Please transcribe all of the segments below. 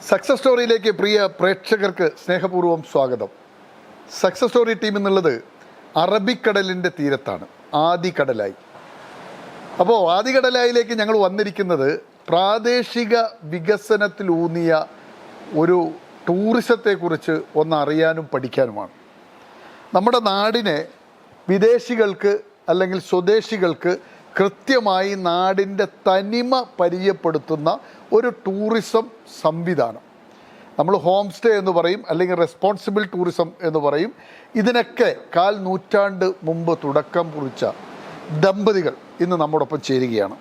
Success സ്റ്റോറിയിലേക്ക് പ്രിയ പ്രേക്ഷകർക്ക് സ്നേഹപൂർവ്വം സ്വാഗതം. സക്സസ് സ്റ്റോറി ടീം എന്നുള്ളത് അറബിക്കടലിൻ്റെ തീരത്താണ്, ആദികടലായി. അപ്പോൾ ആദികടലായിലേക്ക് ഞങ്ങൾ വന്നിരിക്കുന്നത് പ്രാദേശിക വികസനത്തിലൂന്നിയ ഒരു ടൂറിസത്തെക്കുറിച്ച് ഒന്നറിയാനും പഠിക്കാനുമാണ്. നമ്മുടെ നാടിനെ വിദേശികൾക്ക് അല്ലെങ്കിൽ സ്വദേശികൾക്ക് കൃത്യമായി നാടിൻ്റെ തനിമ പരിചയപ്പെടുത്തുന്ന ഒരു ടൂറിസം സംവിധാനം. നമ്മൾ ഹോം സ്റ്റേ എന്ന് പറയും, അല്ലെങ്കിൽ റെസ്പോൺസിബിൾ ടൂറിസം എന്ന് പറയും. ഇതിനൊക്കെ 1/4 നൂറ്റാണ്ട് മുമ്പ് തുടക്കം കുറിച്ച ദമ്പതികൾ ഇന്ന് നമ്മോടൊപ്പം ചേരുകയാണ്.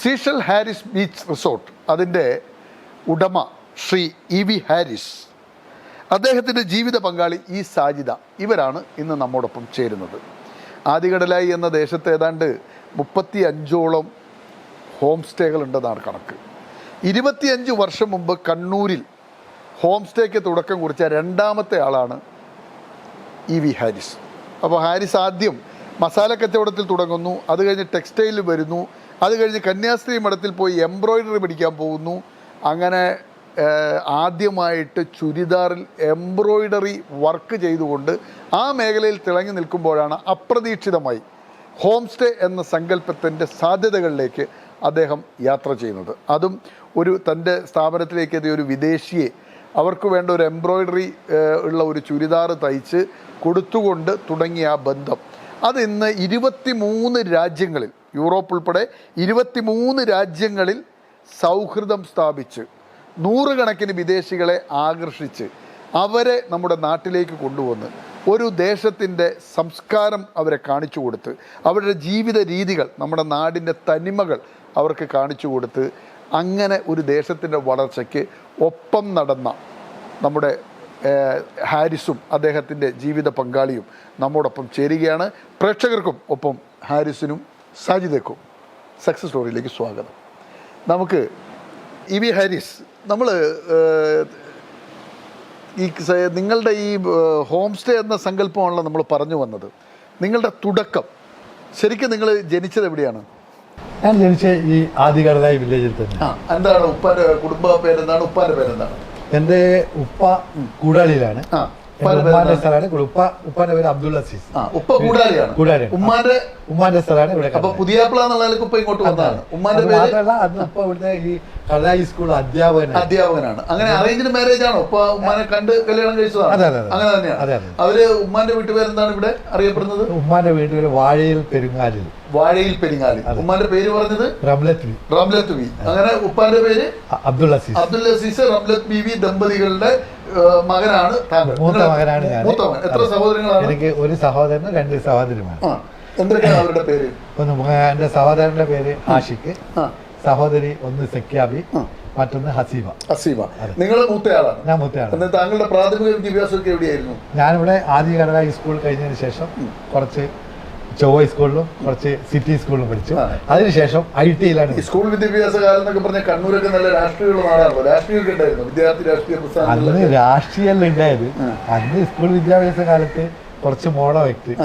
സീഷൽ ഹാരിസ് ബീച്ച് റിസോർട്ട്, അതിൻ്റെ ഉടമ ശ്രീ ഇ.വി. ഹാരിസ്, അദ്ദേഹത്തിൻ്റെ ജീവിത പങ്കാളി ഈ സാജിദ, ഇവരാണ് ഇന്ന് നമ്മോടൊപ്പം ചേരുന്നത്. ആദികടലായി എന്ന ദേശത്ത് ഏതാണ്ട് 35ഓളം ഹോം സ്റ്റേകളുണ്ടെന്നാണ് കണക്ക്. 25 വർഷം മുമ്പ് കണ്ണൂരിൽ ഹോം സ്റ്റേക്ക് തുടക്കം കുറിച്ച രണ്ടാമത്തെ ആളാണ് ഇ.വി. ഹാരിസ്. അപ്പോൾ ഹാരിസ് ആദ്യം മസാല കച്ചവടത്തിൽ തുടങ്ങുന്നു, അത് കഴിഞ്ഞ് ടെക്സ്റ്റൈലിൽ വരുന്നു, അത് കഴിഞ്ഞ് കന്യാസ്ത്രീ മഠത്തിൽ പോയി എംബ്രോയിഡറി പഠിക്കാൻ പോകുന്നു. അങ്ങനെ ആദ്യമായിട്ട് ചുരിദാറിൽ എംബ്രോയിഡറി വർക്ക് ചെയ്തുകൊണ്ട് ആ മേഖലയിൽ തിളങ്ങി നിൽക്കുമ്പോഴാണ് അപ്രതീക്ഷിതമായി ഹോം സ്റ്റേ എന്ന സങ്കല്പത്തിൻ്റെ സാധ്യതകളിലേക്ക് അദ്ദേഹം യാത്ര ചെയ്യുന്നത്. അതും തൻ്റെ സ്ഥാപനത്തിലേക്ക് എത്തിയ ഒരു വിദേശിയെ അവർക്ക് വേണ്ട ഒരു എംബ്രോയിഡറി ഉള്ള ഒരു ചുരിദാർ തയ്ച്ച് കൊടുത്തുകൊണ്ട് തുടങ്ങിയ ആ ബന്ധം അത് ഇന്ന് 23 രാജ്യങ്ങളിൽ, യൂറോപ്പ് ഉൾപ്പെടെ 23 രാജ്യങ്ങളിൽ സൗഹൃദം സ്ഥാപിച്ച് 100 കണക്കിന് വിദേശികളെ ആകർഷിച്ച് അവരെ നമ്മുടെ നാട്ടിലേക്ക് കൊണ്ടുവന്ന് ഒരു ദേശത്തിൻ്റെ സംസ്കാരം അവരെ കാണിച്ചു കൊടുത്ത്, അവരുടെ ജീവിത രീതികൾ, നമ്മുടെ നാടിൻ്റെ തനിമകൾ അവർക്ക് കാണിച്ചു കൊടുത്ത്, അങ്ങനെ ഒരു ദേശത്തിൻ്റെ വളർച്ചയ്ക്ക് ഒപ്പം നടന്ന നമ്മുടെ ഹാരിസും അദ്ദേഹത്തിൻ്റെ ജീവിത പങ്കാളിയും നമ്മോടൊപ്പം ചേരുകയാണ്. പ്രേക്ഷകർക്കും ഒപ്പം ഹാരിസിനും സാജിദയ്ക്കും സക്സസ് സ്റ്റോറിയിലേക്ക് സ്വാഗതം. നമുക്ക് ഇ.വി. ഹാരിസ്, നമ്മൾ നിങ്ങളുടെ ഈ ഹോം സ്റ്റേ എന്ന സങ്കല്പമാണല്ലോ നമ്മൾ പറഞ്ഞു വന്നത്. നിങ്ങളുടെ തുടക്കം ശരിക്കും നിങ്ങൾ ജനിച്ചത് എവിടെയാണ്? ഞാൻ ജനിച്ച ഈ ആദികടലായി വില്ലേജിൽ തന്നെ. എന്താണ് ഉപ്പാന്റെ കുടുംബ പേരെന്താണ്? ഉപ്പാന്റെ പേരെന്താണ്? എൻ്റെ ഉപ്പ കൂടാളിയിലാണ്. ഉമ്മാന്റെ സ്ഥലമാണ് ഉപ്പാന്റെ പേര് അബ്ദുൾ അസീസ്. ഉപ്പ കൂടാളിയാണ്. ഉമ്മാന്റെ സ്ഥലമാണ് ഇവിടെ. അപ്പൊ പുതിയാപ്പിള എന്നുള്ള ഉപ്പ ഇങ്ങോട്ട് വന്നതാണ്. ഉമ്മാന്റെ മാത്രമല്ല, അന്ന് ഉപ്പ ഇവിടുത്തെ ഈ കടലായി സ്കൂൾ അധ്യാപകനാണ്. അങ്ങനെ അറേഞ്ച്ഡ് മാരേജ് ആണോ? ഉപ്പ ഉമ്മാനെ കണ്ട് കല്യാണം കഴിച്ചതാണ്? അങ്ങനെ തന്നെയാണ്. അവര് ഉമ്മാന്റെ വീട്ടുപേരെന്താണ് ഇവിടെ അറിയപ്പെടുന്നത്? ഉമ്മാന്റെ വീട്ടുപേര് വാഴയിൽ പെരുങ്ങാലിൽ. വാഴയിൽ പെരിങ്ങാലി. ഉമ്മാന്റെ പേര് പറഞ്ഞത് റംലത്ത് ബി. അങ്ങനെ ഉപ്പാന്റെ പേര് അബ്ദുൽ അസീസ്. റംലത്ത് ബീവി ദമ്പതികളുടെ മകനാണ് താങ്കൾ. മൂത്ത മകനാണ് ഞാൻ. എത്ര സഹോദരങ്ങളാണ്? എനിക്ക് ഒരു സഹോദരനും 2 സഹോദരിമാർ. എന്തൊക്കെയാണ് അവരുടെ പേര്? എന്റെ സഹോദരന്റെ പേര് ആഷിഖ്, സഹോദരി ഒന്ന് സെക്യാബി, മറ്റൊന്ന് ഹസീബ. നിങ്ങൾ മൂത്തയാളാണ്? ഞാൻ മൂത്തയാളാണ്. താങ്കളുടെ പ്രാഥമിക വിദ്യാഭ്യാസമൊക്കെ എവിടെയായിരുന്നു? ഞാനിവിടെ ആദികടലായി സ്കൂൾ കഴിഞ്ഞതിന് ശേഷം കുറച്ച് ചൊവ്വ സ്കൂളിലും കുറച്ച് സിറ്റി സ്കൂളിലും പഠിച്ചു. അതിനുശേഷം IT-യിലാണ്. സ്കൂൾ വിദ്യാഭ്യാസ കാലം എന്നൊക്കെ പറഞ്ഞാൽ കണ്ണൂരൊക്കെ നല്ല രാഷ്ട്രീയമുള്ള നാടാണല്ലോ. രാഷ്ട്രീയമൊക്കെ ഉണ്ടായിരുന്നു? വിദ്യാർത്ഥി രാഷ്ട്രീയ അന്ന് രാഷ്ട്രീയം ഉണ്ടായത്. അന്ന് സ്കൂൾ വിദ്യാഭ്യാസ കാലത്ത് കുറച്ച് മോഡോ വ്യക്തി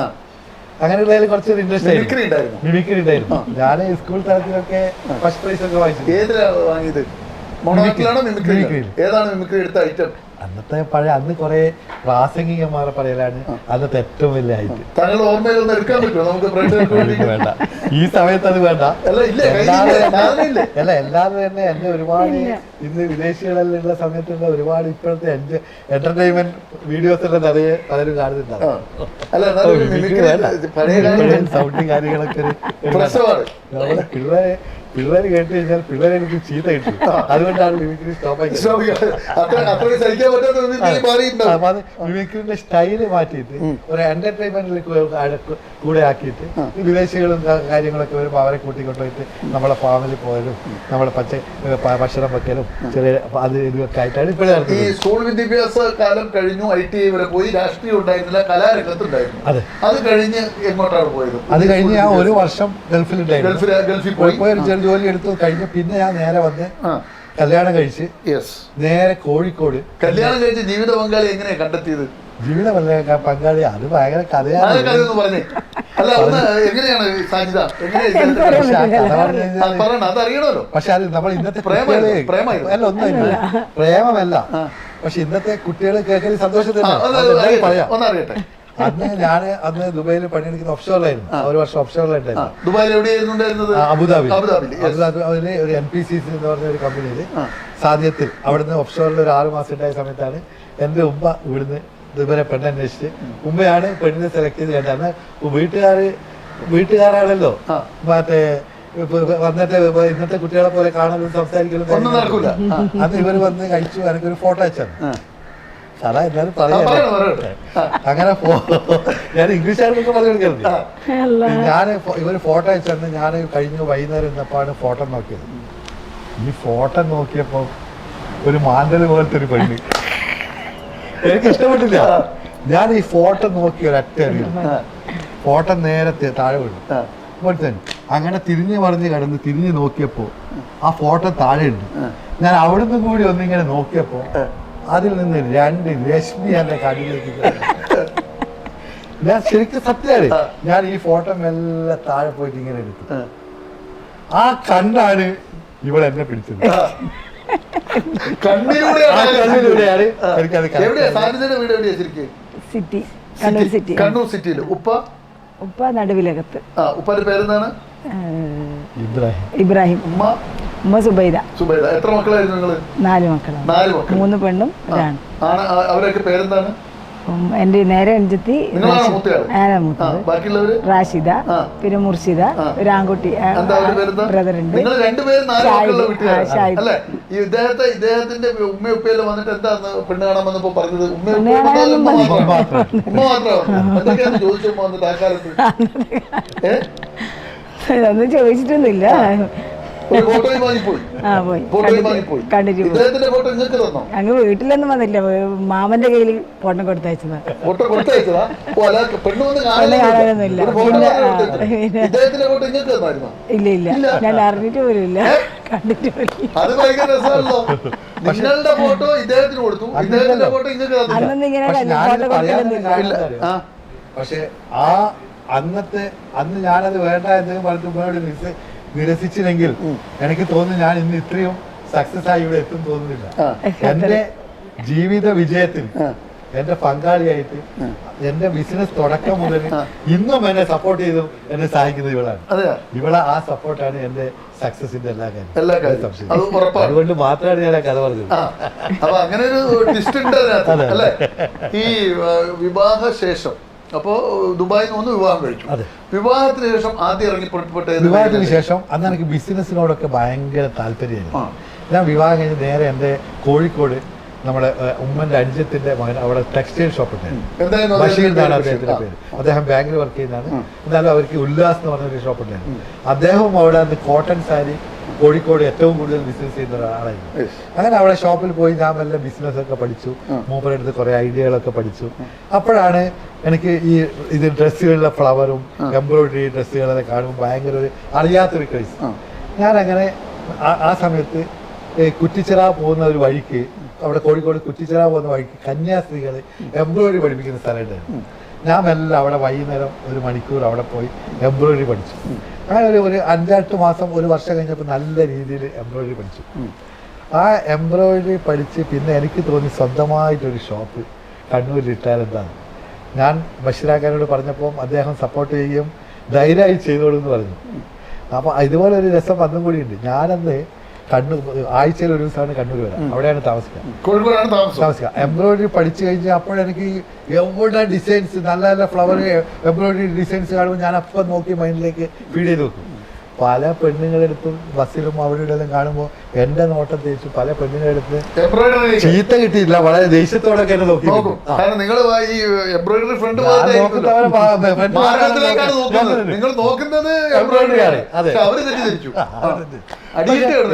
അങ്ങനെയുള്ളതിൽ കുറച്ച് ഇൻട്രസ്റ്റ് മിമിക്രി ഉണ്ടായിരുന്നു. ഞാൻ സ്കൂൾ തലത്തിലൊക്കെ ഫസ്റ്റ് പ്രൈസ് ഒക്കെ വാങ്ങിച്ചു. ഏതിലാണ് വാങ്ങിയത്? മിമിക്രി. ഏതാണ് മിമിക്രി എടുത്ത ഐറ്റം? അന്നത്തെ പഴയ, അന്ന് കുറെ പ്രാസംഗികന്മാരെ പറയലാണ് അന്നത്തെ ഏറ്റവും വലിയ ഐറ്റം. താങ്കൾ ഓർമ്മയിലൊന്നും എടുക്കാൻ പറ്റുമോ നമുക്ക്? വേണ്ട, ഈ സമയത്ത് അത് വേണ്ട. അല്ല, എല്ലാവരും തന്നെ എന്നെ ഒരുപാട് ഇന്ന് വിദേശികളിലുള്ള സമയത്തുള്ള ഒരുപാട് ഇപ്പോഴത്തെ എന്റർടൈൻമെന്റ് വീഡിയോസ് എല്ലാം നിറയെ പലരും കാണുന്നുണ്ടാവും. സൗണ്ടും കാര്യങ്ങളൊക്കെ പിള്ളേര് കേട്ട് കഴിഞ്ഞാൽ പിള്ളേരെ എനിക്ക് ചീത്ത കിട്ടും. അതുകൊണ്ടാണ് മിമിക്രി മിമിക്രിന്റെ സ്റ്റൈല് മാറ്റിയിട്ട് ഒരു എന്റർടൈൻമെന്റിൽ കൂടെ ആക്കിയിട്ട് വിദേശികളും കാര്യങ്ങളൊക്കെ വരുമ്പോൾ അവരെ കൂട്ടിക്കൊണ്ടുപോയിട്ട് നമ്മളെ ഫാമിലി പോയാലും നമ്മളെ ഭക്ഷണം വെക്കലും ചെറിയ അത് ഇതൊക്കെ ആയിട്ടാണ് ഇപ്പോഴേ. ഈ സ്കൂൾ വിദ്യാഭ്യാസ കാലം കഴിഞ്ഞു, IT വരെ പോയി, രാഷ്ട്രീയം ഉണ്ടായിരുന്നില്ല, കലാരംഗത്തുണ്ടായിരുന്നു. അത് കഴിഞ്ഞ് എങ്ങോട്ടാണ് പോയത്? അത് കഴിഞ്ഞ് ഞാൻ 1 വർഷം ഗൾഫിൽ പോയി ജോലി എടുത്തു കഴിഞ്ഞ് പിന്നെ ഞാൻ നേരെ വന്ന് കല്യാണം കഴിച്ച് നേരെ കോഴിക്കോട്. കല്യാണം കഴിച്ച് ജീവിത പങ്കാളി എങ്ങനെയാ കണ്ടെത്തിയത്? ജീവിതമല്ലേ പങ്കാളി, അത് ഭയങ്കര കഥയാണ്. കഥയൊന്ന് പറഞ്ഞേ. അല്ല ഒന്ന് എങ്ങനെയാണ് സാജിദ, അതറിയണമല്ലോ. പക്ഷെ അത് നമ്മൾ ഇന്നത്തെ കുട്ടികളെ അല്ല ഒന്നുമില്ല, പ്രേമമല്ല. പക്ഷെ ഇന്നത്തെ കുട്ടികൾ കേൾക്കുന്ന സന്തോഷത്തിനാണ് പറയാം. അന്ന് ദുബൈയിൽ പണിയെടുക്കുന്ന ഓഫ്ഷോറിലായിരുന്നു, ഒരു വർഷം ഓഫ്ഷോറിലായിട്ടായിരുന്നു. ദുബായിൽ എവിടെയായിരുന്നു? അബുദാബിയിൽ ഒരു NPCC എന്ന് പറഞ്ഞ ഒരു കമ്പനിയിൽ സാധ്യത്തിൽ അവിടുന്ന് ഓഫ്ഷോറിൽ ഒരു 6 മാസം ഉണ്ടായ സമയത്താണ് എൻ്റെ ഉമ്മ ഇവിടുന്ന് ഇതുവരെ പെണ്ണന്വേഷിച്ച്, ഉമ്മയാണ് പെണ്ണിനെ സെലക്ട് ചെയ്ത് കേട്ടാണ്. വീട്ടുകാരാണല്ലോ മറ്റേ വന്നിട്ട് ഇന്നത്തെ കുട്ടികളെ പോലെ കാണലും സംസാരിക്കലും അന്ന് ഇവര് വന്ന് കഴിച്ചു. എനിക്കൊരു ഫോട്ടോ അയച്ചാണ്. സാറാ എന്നാലും പറയാ, അങ്ങനെ ഞാൻ ഇംഗ്ലീഷുകാർക്കൊക്കെ പറഞ്ഞു കൊടുക്കരുത്. ഞാൻ ഇവര് ഫോട്ടോ അയച്ചെന്ന് ഞാൻ കഴിഞ്ഞ വൈകുന്നേരം ഇന്നപ്പാണ് ഫോട്ടോ നോക്കിയത്. ഈ ഫോട്ടോ നോക്കിയപ്പോ ഒരു മാന്തൽ പോലത്തെ ഒരു പെണ്ണ് എനിക്ക് ഇഷ്ടപ്പെട്ടില്ല. ഞാൻ ഈ ഫോട്ടോ നോക്കി ഒരൊറ്റ ഫോട്ടോ നേരത്തെ താഴെ വീണു. അങ്ങനെ തിരിഞ്ഞു മറിഞ്ഞ് കിടന്ന് തിരിഞ്ഞു നോക്കിയപ്പോ ആ ഫോട്ടോ താഴെ ഉണ്ട്. ഞാൻ അവിടുന്ന് കൂടി ഒന്നിങ്ങനെ നോക്കിയപ്പോ അതിൽ നിന്ന് 2 രശ്മി എന്റെ കണ്ണിലേക്ക്. ഞാൻ ശരിക്കും സത്യമാണ്, ഞാൻ ഈ ഫോട്ടോ മെല്ലെ താഴെ പോയിട്ട് ഇങ്ങനെ എടുത്തു. ആ കണ്ണാണ് ഇവിടെ എന്നെ പിടിച്ചത്. കണ്ണൂർ സിറ്റിയിൽ. ഉപ്പ നടുവിലകത്ത്. ഉപ്പാന്റെ പേരെന്താണ്? ഇബ്രാഹിം. ഉമ്മ സുബൈദ. എത്ര മക്കളായിരുന്നു നിങ്ങള്? 4 മക്കളാണ്. 3 പെണ്ണും ഒരാണ്. അവരൊക്കെ പേരെന്താണ്? എന്റെ നേരെ അനുജത്തി റാഷിദ, പിന്നെ മുർഷിദ, ഒരു ആൺകുട്ടി ബ്രദർ ഉണ്ട്. ഇദ്ദേഹത്തിന്റെ ഉമ്മയുപ്പയെല്ലാം വന്നിട്ട് എന്താ പെണ്ണ് കാണാൻ വന്നപ്പോ പറഞ്ഞത്? ഒന്നും ചോദിച്ചിട്ടൊന്നുമില്ല. അങ്ങ് വീട്ടിലൊന്നും വന്നില്ല, മാമന്റെ കയ്യിൽ ഫോട്ടോ കൊടുത്തയച്ചതാ. ഇല്ല ഇല്ല, ഞാൻ അറിഞ്ഞിട്ട് പോലും ഇല്ല, കണ്ടിട്ട് പോലും. അന്നൊന്നും ഇങ്ങനെ ഫോട്ടോ കൊടുത്തിട്ടൊന്നുമില്ല. പക്ഷെ അന്ന് ഞാനത് വേണ്ട എന്ന് പറഞ്ഞിട്ട് നിരസിച്ചില്ലെങ്കിൽ എനിക്ക് തോന്നുന്നു ഞാൻ ഇന്ന് ഇത്രയും സക്സസ് ആയി ഇവിടെ എത്തും തോന്നുന്നില്ല. എന്റെ ജീവിത വിജയത്തിൽ എന്റെ പങ്കാളിയായിട്ട് എന്റെ ബിസിനസ് തുടക്കം മുതൽ ഇന്നും എന്നെ സപ്പോർട്ട് ചെയ്തും എന്നെ സഹായിക്കുന്നത് ഇവളാണ്. ആ സപ്പോർട്ടാണ് എന്റെ സക്സസിന്റെ എല്ലാ കാര്യം. അതുകൊണ്ട് മാത്രമാണ് ഞാൻ ആ കഥ പറഞ്ഞത്. അപ്പൊ അങ്ങനെ ഒരു ട്വിസ്റ്റ് ഉണ്ട് അല്ലേ? ഈ വിവാഹ ശേഷം അപ്പോ ദുബായിൽ നിന്ന് വിവാഹം കഴിച്ചു. വിവാഹത്തിന് ശേഷം ആദ്യം വിവാഹത്തിന് ശേഷം അന്ന് എനിക്ക് ബിസിനസ്സിനോടൊക്കെ ഭയങ്കര താല്പര്യമായിരുന്നു. ഞാൻ വിവാഹം കഴിഞ്ഞ് നേരെ എൻ്റെ കോഴിക്കോട് നമ്മുടെ ഉമ്മന്റെ അനുജത്തിന്റെ മകൻ അവിടെ ടെക്സ്റ്റൈൽ ഷോപ്പ് ഉണ്ടായിരുന്നു. ബഷീർ എന്നാണ് അദ്ദേഹത്തിന്റെ പേര്. അദ്ദേഹം ബാങ്കിൽ വർക്ക് ചെയ്യുന്നതാണ്. എന്നാലും അവർക്ക് ഉല്ലാസ് എന്ന് പറഞ്ഞൊരു ഷോപ്പ് ഉണ്ടായിരുന്നു. അദ്ദേഹവും അവിടെ അന്ന് കോട്ടൺ സാരി കോഴിക്കോട് ഏറ്റവും കൂടുതൽ ബിസിനസ് ചെയ്യുന്ന ഒരാളായിരുന്നു. അങ്ങനെ അവിടെ ഷോപ്പിൽ പോയി ഞാൻ വല്ല ബിസിനസ് ഒക്കെ പഠിച്ചു. മൂപ്പരെടുത്ത് കുറെ ഐഡിയകളൊക്കെ പഠിച്ചു. അപ്പോഴാണ് എനിക്ക് ഈ ഇത് ഡ്രസ്സുകളിലെ ഫ്ലവറും എംബ്രോയിഡറി ഡ്രസ്സുകളൊക്കെ കാണുമ്പോൾ ഭയങ്കര ഒരു അറിയാത്തൊരു ക്രൈസ്. ഞാനങ്ങനെ ആ സമയത്ത് കുറ്റിച്ചിറ പോകുന്ന ഒരു വഴിക്ക്, അവിടെ കോഴിക്കോട് കുറ്റിച്ചിറ പോകുന്ന വഴിക്ക് കന്യാസ്ത്രീകൾ എംബ്രോയിഡറി പഠിപ്പിക്കുന്ന സ്ഥലമുണ്ടായിരുന്നു. ഞാൻ മെല്ലെ അവിടെ വൈകുന്നേരം 1 മണിക്കൂർ അവിടെ പോയി എംബ്രോയിഡറി പഠിച്ചു. അങ്ങനെ ഒരു 5-8 മാസം, 1 വർഷം കഴിഞ്ഞപ്പോൾ നല്ല രീതിയിൽ എംബ്രോയിഡറി പഠിച്ചു. ആ എംബ്രോയിഡറി പഠിച്ച് പിന്നെ എനിക്ക് തോന്നി സ്വന്തമായിട്ടൊരു ഷോപ്പ് കണ്ണൂരിൽ ഇട്ടാൽ എന്താണ്. ഞാൻ ബഷീറാക്കാനോട് പറഞ്ഞപ്പോൾ അദ്ദേഹം സപ്പോർട്ട് ചെയ്യുകയും ധൈര്യമായി ചെയ്തോളൂ എന്ന് പറഞ്ഞു. അപ്പോൾ ഇതുപോലെ ഒരു രസം വന്നും കൂടിയുണ്ട്. ഞാനന്ന് കണ്ണൂർ ആഴ്ചയിൽ 1 ദിവസമാണ് കണ്ണൂർ വരാം. അവിടെയാണ് താമസിക്കുക. എംബ്രോയിഡറി പഠിച്ചു കഴിഞ്ഞാൽ അപ്പോഴെനിക്ക് എവിടെ ഡിസൈൻസ് നല്ല നല്ല ഫ്ലവർ എംബ്രോയിഡറി ഡിസൈൻസ് കാണുമ്പോൾ ഞാൻ അപ്പം നോക്കി മൈൻഡിലേക്ക് ഫീഡ് ചെയ്ത് വെക്കും. പല പെണ്ണുങ്ങളെടുത്തും ബസ്സിലും അവിടെ ഇടലും കാണുമ്പോൾ എന്റെ നോട്ടം തേച്ചു പല പെണ്ണുങ്ങളെടുത്ത് ചീത്ത കിട്ടിയില്ല, വളരെ ദേഷ്യത്തോടൊക്കെ എന്നെ നോക്കി.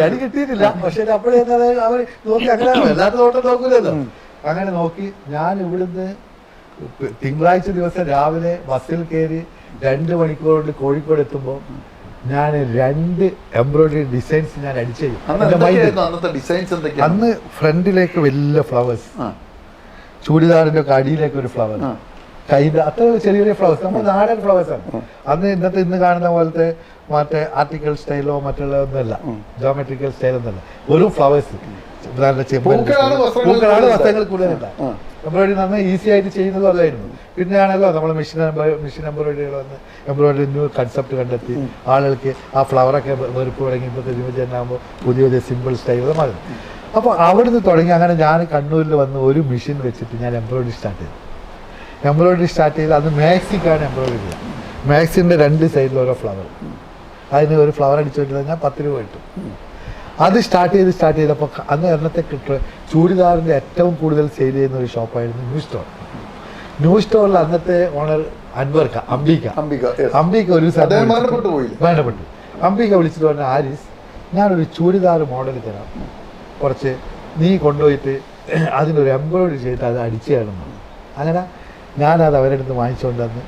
അടി കിട്ടിയിട്ടില്ല, പക്ഷെ അപ്പോഴേ അവർ നോക്കി അങ്ങനെ എല്ലാത്ത നോട്ടം നോക്കൂലല്ലോ. അങ്ങനെ നോക്കി ഞാൻ ഇവിടുന്ന് തിങ്കളാഴ്ച ദിവസം രാവിലെ ബസ്സിൽ കയറി 2 മണിക്കൂർ കൊണ്ട് കോഴിക്കോട് എത്തുമ്പോൾ ഞാൻ 2 എംബ്രോയിഡറി ഡിസൈൻസ് ഞാൻ അടിച്ചു. അന്ന് ഫ്രണ്ടിലേക്ക് വലിയ ഫ്ലവേഴ്സ്, ചൂടിദാറിൻ്റെ ഒക്കെ അടിയിലേക്ക് ഒരു ഫ്ലവർ, കൈൻ്റെ അത്ര ചെറിയ ചെറിയ ഫ്ലവേഴ്സ്, നമ്മൾ നാടൻ ഫ്ലവേഴ്സാണ്. അന്ന് ഇന്ന് കാണുന്ന പോലത്തെ മറ്റേ ആർട്ടിക്കൽ സ്റ്റൈലോ മറ്റുള്ള ഒന്നുമല്ല, ജോമെട്രിക്കൽ സ്റ്റൈലൊന്നുമല്ല, വെറും ഫ്ലവേഴ്സ്. പൂക്കളാണ് വസ്ത്രങ്ങൾ കൂടുതലല്ല. എംബ്രോയിഡറി നന്നായി ഈസി ആയിട്ട് ചെയ്യുന്നത് അതായിരുന്നു. പിന്നെയാണല്ലോ നമ്മൾ മെഷീൻ എംബ്രോയിഡറികൾ വന്ന് എംബ്രോയിഡറി ന്യൂ കൺസെപ്റ്റ് കണ്ടെത്തി ആളുകൾക്ക് ആ ഫ്ലവറൊക്കെ വെറുപ്പ് തുടങ്ങിയപ്പോൾ ആകുമ്പോൾ പുതിയ പുതിയ സിമ്പിൾ സ്റ്റൈലുകൾ മാറി. അപ്പോൾ അവിടുന്ന് തുടങ്ങി അങ്ങനെ ഞാൻ കണ്ണൂരിൽ വന്ന് ഒരു മെഷീൻ വെച്ചിട്ട് ഞാൻ എംബ്രോയിഡറി സ്റ്റാർട്ട് ചെയ്ത് അത് മാക്സിക്കാണ് എംബ്രോയിഡറി ചെയ്യുക. മാക്സിൻ്റെ 2 സൈഡിൽ ഓരോ ഫ്ലവർ, അതിന് ഒരു ഫ്ലവർ അടിച്ചു വെച്ച് കഴിഞ്ഞാൽ 10 രൂപ കിട്ടും. അത് സ്റ്റാർട്ട് ചെയ്തപ്പോൾ അന്ന് എണ്ണത്തെ ചൂരിദാറിൻ്റെ ഏറ്റവും കൂടുതൽ സെയിൽ ചെയ്യുന്ന ഒരു ഷോപ്പായിരുന്നു ന്യൂ സ്റ്റോറിൽ അന്നത്തെ ഓണർ അൻവർക്ക അംബിക ഒരു വേണ്ടപ്പെട്ടു. അംബിക വിളിച്ചിട്ട് പറഞ്ഞ, ആരിസ് ഞാനൊരു ചൂരിദാർ മോഡൽ തരാം, കുറച്ച് നീ കൊണ്ടുപോയിട്ട് അതിനൊരു എംബ്രോയിഡറി ചെയ്തിട്ട് അത് അടിച്ചു തരണം. അങ്ങനെ ഞാനത് അവരുടെ അടുത്ത് വാങ്ങിച്ചുകൊണ്ട് വന്ന്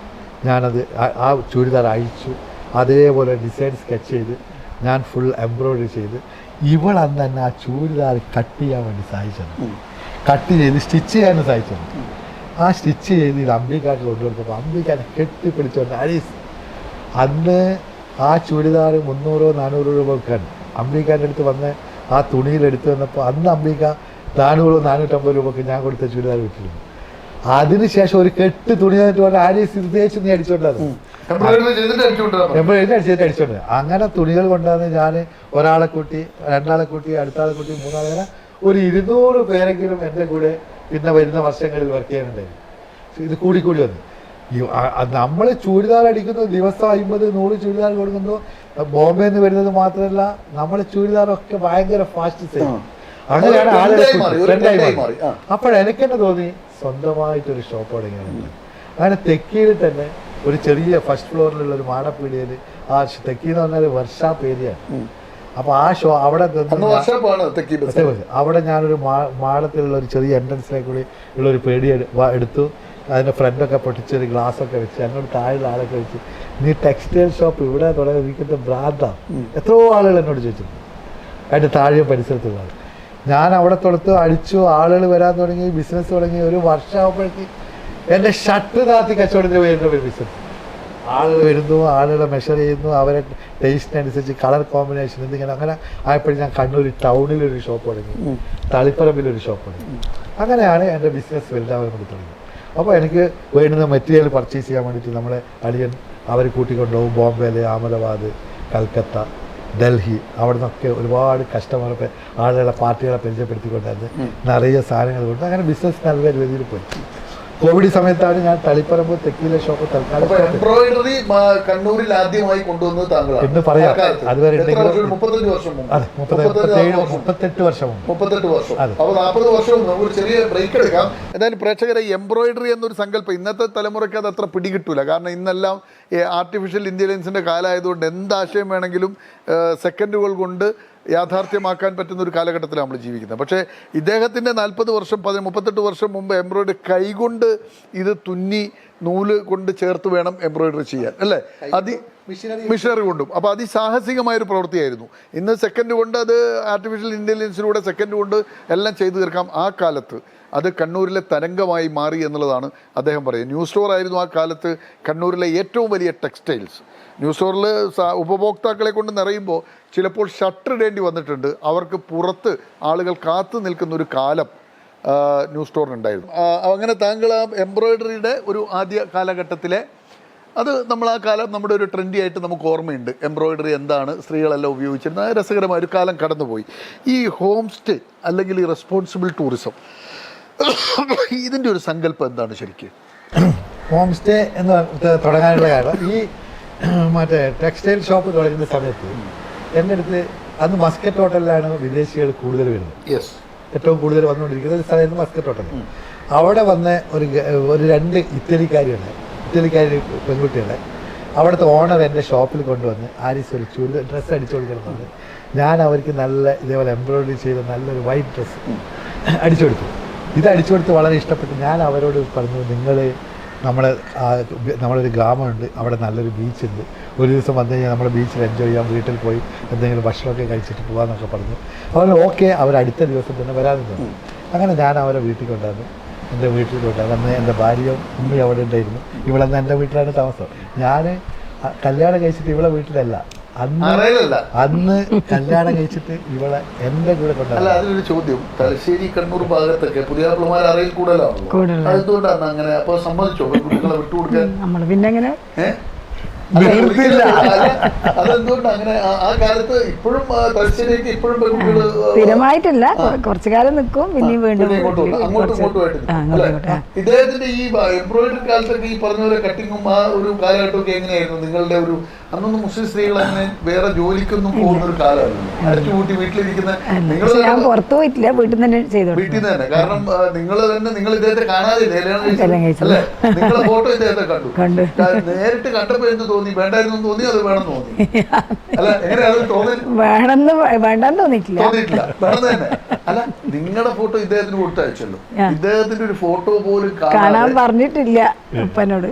ഞാനത് ആ ചൂരിദാർ അഴിച്ചു, അതേപോലെ ഡിസൈൻ സ്കെച്ച് ചെയ്ത് ഞാൻ ഫുൾ എംബ്രോയിഡറി ചെയ്ത് അന്ന് തന്നെ ആ ചൂരിദാർ കട്ട് ചെയ്യാൻ വേണ്ടി സഹായിച്ചത്, കട്ട് ചെയ്ത് സ്റ്റിച്ച് ചെയ്യാനും സഹായിച്ചത്. ആ സ്റ്റിച്ച് ചെയ്ത് ഇത് അംബികാക്ക് കൊണ്ടുകൊടുത്തപ്പോൾ അംബിക്കാനെ കെട്ടിപ്പിടിച്ചുകൊണ്ട് ആരീസ് അന്ന് ആ ചൂരിദാർ 300-400 രൂപ വെക്കാണ്. അംബിക്കാൻ്റെ അടുത്ത് വന്ന് ആ തുണിയിലെടുത്ത് വന്നപ്പോൾ അന്ന് അംബിക 400-450 രൂപക്ക് ഞാൻ കൊടുത്ത ചൂരിദാർ വിട്ടിരുന്നു. അതിനുശേഷം ഒരു കെട്ട് തുണി തന്നിട്ട് പറഞ്ഞാൽ ആരീസ് ഇത് തേച്ച് നീ അടിച്ചോണ്ടായിരുന്നു, എംബ്രോയിഡറി അടിച്ചോണ്ട്. അങ്ങനെ തുണികൾ കൊണ്ടുവന്ന് ഞാൻ ഒരാളെ കൂട്ടി, 2 ആളെ കൂട്ടി, അടുത്താളെ കൂട്ടി, 3 ആളെ, അങ്ങനെ ഒരു 200 പേരെങ്കിലും എൻ്റെ കൂടെ പിന്നെ വരുന്ന വർഷങ്ങളിൽ വർക്ക് ചെയ്യാനുണ്ടായിരുന്നു. ഇത് കൂടി വന്നു. നമ്മൾ ചൂരിദാർ അടിക്കുന്നു, ദിവസം 50-100 ചൂരിദാർ കൊടുക്കുന്നു. ബോംബെ നിന്ന് വരുന്നത് മാത്രമല്ല, നമ്മളെ ചൂരിദാറൊക്കെ ഭയങ്കര ഫാസ്റ്റ് സെയിൽ. അങ്ങനെയാണ് ആളുകൾ മാറി. അപ്പോഴെനിക്കെന്നെ തോന്നി സ്വന്തമായിട്ടൊരു ഷോപ്പ് തുടങ്ങിയാണ്. അങ്ങനെ തെക്കിയിൽ തന്നെ ഒരു ചെറിയ ഫസ്റ്റ് ഫ്ലോറിലുള്ള ഒരു മാടപ്പീടിയയിൽ, ആ തെക്കി എന്ന് പറഞ്ഞാൽ വർഷാപ്പ് ഏരിയ. അപ്പോൾ ആ അവിടെ അവിടെ ഞാനൊരു മാടത്തിലുള്ള ഒരു ചെറിയ എൻട്രൻസിലേക്ക് കൂടി ഉള്ളൊരു പേടി എടുത്തു. അതിൻ്റെ ഫ്രണ്ടൊക്കെ പൊട്ടിച്ചൊരു ഗ്ലാസ്സൊക്കെ വെച്ച് എന്നോട് താഴെ ആളൊക്കെ വെച്ച്, നീ ടെക്സ്റ്റൈൽ ഷോപ്പ് ഇവിടെ തുടങ്ങിയിരിക്കുന്ന ബ്രാൻഡാണ്. എത്രയോ ആളുകൾ എന്നോട് ചോദിച്ചു, അതിൻ്റെ താഴെ പരിസരത്തുള്ളത്. ഞാൻ അവിടെ തൊടുത്ത് അടിച്ചു, ആളുകൾ വരാൻ തുടങ്ങി, ബിസിനസ് തുടങ്ങി. ഒരു വർഷമാകുമ്പോഴേക്ക് എൻ്റെ ഷർട്ട് താത്തി കച്ചവടത്തിന് വരുന്ന ഒരു ബിസിനസ്. ആളുകൾ വരുന്നു, ആളുകളെ മെഷർ ചെയ്യുന്നു, അവരെ ടേസ്റ്റിനനുസരിച്ച് കളർ കോമ്പിനേഷൻ എന്തിങ്ങനെ. അങ്ങനെ ആയപ്പോഴും ഞാൻ കണ്ണൂർ ടൗണിലൊരു ഷോപ്പ് തുടങ്ങി, തളിപ്പറമ്പിലൊരു ഷോപ്പ് തുടങ്ങി. അങ്ങനെയാണ് എൻ്റെ ബിസിനസ് വലുതാവാൻ വേണ്ടി തുടങ്ങി. അപ്പോൾ എനിക്ക് വേണ്ടുന്ന മെറ്റീരിയൽ പർച്ചേസ് ചെയ്യാൻ വേണ്ടിയിട്ട് നമ്മളെ അളിയൻ അവർ കൂട്ടിക്കൊണ്ടുപോകും. ബോംബെയിൽ, അഹമ്മദാബാദ്, കൽക്കത്ത, ഡൽഹി, അവിടെ നിന്നൊക്കെ ഒരുപാട് കസ്റ്റമറെ, ആളുകളെ, പാർട്ടികളെ പരിചയപ്പെടുത്തിക്കൊണ്ടായിരുന്നു നിറയെ സാധനങ്ങൾ കൊണ്ട്. അങ്ങനെ ബിസിനസ് നല്ല രീതിയിൽ പോയി. കോവിഡ് സമയത്താണ് ഞാൻ തളിപ്പറമ്പ് തെക്കിലെ ഷോപ്പ് തൽക്കാലം എംബ്രോയിഡറി കണ്ണൂരിൽ ആദ്യമായി കൊണ്ടുവന്നത് താങ്കളാണ് എന്ന് പറയാം. അതുവരെ 38 വർഷം മുമ്പ്. 38 വർഷം. അപ്പോൾ 40 വർഷവും ഒരു ചെറിയ ബ്രേക്ക് എടുക്കാം. എന്തായാലും പ്രേക്ഷകരെ, എംബ്രോയിഡറി എന്നൊരു സങ്കല്പം ഇന്നത്തെ തലമുറയ്ക്ക് അത് അത്ര പിടികിട്ടൂല. കാരണം ഇന്നെല്ലാം ആർട്ടിഫിഷ്യൽ ഇന്റലിജൻസിന്റെ കാലമായതുകൊണ്ട് എന്താശയം വേണമെങ്കിലും സെക്കൻഡുകൾ കൊണ്ട് യാഥാർത്ഥ്യമാക്കാൻ പറ്റുന്ന ഒരു കാലഘട്ടത്തിലാണ് നമ്മൾ ജീവിക്കുന്നത്. പക്ഷേ ഇദ്ദേഹത്തിൻ്റെ 40 വർഷം 38 വർഷം മുമ്പ് എംബ്രോയിഡറി കൈകൊണ്ട് ഇത് തുന്നി നൂല് കൊണ്ട് ചേർത്ത് വേണം എംബ്രോയിഡറി ചെയ്യാൻ, അല്ലേ? മിഷനറി കൊണ്ടും. അപ്പോൾ അതിസാഹസികമായൊരു പ്രവൃത്തിയായിരുന്നു. ഇന്ന് സെക്കൻഡ് കൊണ്ട് അത് ആർട്ടിഫിഷ്യൽ ഇൻ്റലിജൻസിലൂടെ സെക്കൻഡ് കൊണ്ട് എല്ലാം ചെയ്തു തീർക്കാം. ആ കാലത്ത് അത് കണ്ണൂരിലെ തരംഗമായി മാറി എന്നുള്ളതാണ് അദ്ദേഹം പറയുന്നത്. ന്യൂ സ്റ്റോർ ആയിരുന്നു ആ കാലത്ത് കണ്ണൂരിലെ ഏറ്റവും വലിയ ടെക്സ്റ്റൈൽസ്. ന്യൂ സ്റ്റോറിൽ ഉപഭോക്താക്കളെ കൊണ്ട് നിറയുമ്പോൾ ചിലപ്പോൾ ഷട്ടർ ഇടേണ്ടി വന്നിട്ടുണ്ട്. അവർക്ക് പുറത്ത് ആളുകൾ കാത്തു നിൽക്കുന്ന ഒരു കാലം ന്യൂ സ്റ്റോറിനുണ്ടായിരുന്നു. അങ്ങനെ താങ്കൾ ആ എംബ്രോയിഡറിയുടെ ഒരു ആദ്യ കാലഘട്ടത്തിലെ അത് നമ്മൾ ആ കാലം നമ്മുടെ ഒരു ട്രെൻഡി ആയിട്ട് നമുക്ക് ഓർമ്മയുണ്ട്. എംബ്രോയിഡറി എന്താണ് സ്ത്രീകളെല്ലാം ഉപയോഗിച്ചിരുന്ന രസകരമായ ഒരു കാലം കടന്നുപോയി. ഈ ഹോം സ്റ്റേ അല്ലെങ്കിൽ ഈ റെസ്പോൺസിബിൾ ടൂറിസം, ഇതിൻ്റെ ഒരു സങ്കല്പം എന്താണ് ശരിക്കും? ഹോം സ്റ്റേ എന്ന് തുടങ്ങാനുള്ള കാരണം, ഈ മറ്റേ ടെക്സ്റ്റൈൽ ഷോപ്പ് തുടങ്ങുന്ന സമയത്ത് എൻ്റെ അടുത്ത് അന്ന് മസ്കറ്റ് ഹോട്ടലിലാണ് വിദേശികൾ കൂടുതൽ വരുന്നത്. ഏറ്റവും കൂടുതൽ വന്നുകൊണ്ടിരിക്കുന്ന ഒരു സ്ഥലമായിരുന്നു മസ്കറ്റ് ഹോട്ടൽ. അവിടെ വന്ന് ഒരു 2 ഇറ്റലിക്കാരി പെൺകുട്ടികളെ അവിടുത്തെ ഓണർ എൻ്റെ ഷോപ്പിൽ കൊണ്ടുവന്ന് ആരീസ് ഒരു ഡ്രസ്സ് അടിച്ചു കൊടുക്കണമെന്ന് ഞാൻ അവർക്ക് നല്ല ഇതേപോലെ എംബ്രോയിഡറി ചെയ്ത നല്ലൊരു വൈറ്റ് ഡ്രസ്സ് അടിച്ചു കൊടുത്തു. ഇത് അടിച്ചു കൊടുത്ത് വളരെ ഇഷ്ടപ്പെട്ട് ഞാൻ അവരോട് പറഞ്ഞു, നമ്മളൊരു ഗ്രാമമുണ്ട്, അവിടെ നല്ലൊരു ബീച്ചുണ്ട്, ഒരു ദിവസം വന്നു കഴിഞ്ഞാൽ നമ്മുടെ ബീച്ചിൽ എൻജോയ് ചെയ്യാം, വീട്ടിൽ പോയി എന്തെങ്കിലും ഭക്ഷണമൊക്കെ കഴിച്ചിട്ട് പോകാമെന്നൊക്കെ പറഞ്ഞു. അവർ ഓക്കെ, അവർ അടുത്ത ദിവസം തന്നെ വരാമെന്ന് പറഞ്ഞു. അങ്ങനെ ഞാൻ അവരെ വീട്ടിൽ കൊണ്ടുവന്നു. എൻ്റെ വീട്ടിൽ കൊണ്ടുവന്നു. അന്ന് എൻ്റെ ഭാര്യയും ഉമ്മയും അവിടെ ഉണ്ടായിരുന്നു. ഇവളന്ന് എൻ്റെ വീട്ടിലാണ് താമസം. ഞാൻ കല്യാണം കഴിച്ചിട്ട് ഇവളെ വീട്ടിലല്ല, അന്ന് കല്യാണം കഴിച്ചിട്ട് ഇവളെ എൻ്റെ കൂടെ കൊണ്ടുവന്നു. അല്ല, അതിലൊരു ചോദ്യം, തലശ്ശേരി കണ്ണൂർ ഭാഗത്തൊക്കെ പുതിയ പിള്ളമാർ അറിയിൽ കൂടുതലാണല്ലോ, അതുകൊണ്ടാണ് അങ്ങനെ. അപ്പൊ സമ്മതിച്ചോ കുട്ടികളെ വിട്ടുകൊടുക്കാൻ? നമ്മള് പിന്നെ അങ്ങനെ അതെന്തുകൊണ്ട് അങ്ങനെ? ആ കാലത്ത് ഇപ്പോഴും തലശ്ശേരിക്ക് ഇപ്പോഴും പെൺകുട്ടികൾ സ്ഥിരമായിട്ടല്ല, കുറച്ചു കാലം നിൽക്കും, പിന്നെയും വീണ്ടും അങ്ങോട്ടും ഇങ്ങോട്ടുമായിട്ട്. ഇദ്ദേഹത്തിന്റെ ഈ എംബ്രോയിഡറി കാലത്തൊക്കെ ഈ പറഞ്ഞ പോലെ കട്ടിങ്ങും ആ ഒരു കാലഘട്ടമൊക്കെ എങ്ങനെയായിരുന്നു നിങ്ങളുടെ ഒരു? അന്നൊന്നും മുസ്ലിം സ്ത്രീകൾ അങ്ങനെ വേറെ ജോലിക്കൊന്നും പോകുന്ന ഒരു കാലമായിരുന്നു, അടച്ചുകൂട്ടി വീട്ടിലിരിക്കുന്ന. ഞാൻ പുറത്തു പോയിട്ടില്ല, വീട്ടിൽ നിന്ന് തന്നെ ചെയ്തു. വീട്ടിൽ നിന്ന് തന്നെ. കാരണം നിങ്ങൾ ഇദ്ദേഹത്തെ കാണാതെ അല്ലേ? നിങ്ങളെ ഫോട്ടോ ഇദ്ദേഹത്തെ കണ്ടു. നേരിട്ട് കണ്ടപ്പോ എന്ത് തോന്നി? വേണ്ടായിരുന്നു തോന്നി, അത് വേണം തോന്നി? അല്ല, എങ്ങനെ അത് തോന്നി? വേണ്ടെന്ന് തോന്നിയിട്ടില്ല. വേണം തന്നെ. അല്ല, നിങ്ങളുടെ ഫോട്ടോ ഇദ്ദേഹത്തിന് കൊടുത്തയച്ചല്ലോ. ഇദ്ദേഹത്തിന്റെ ഒരു ഫോട്ടോ പോലും കാണാൻ പറഞ്ഞിട്ടില്ല ഉപ്പനോട്.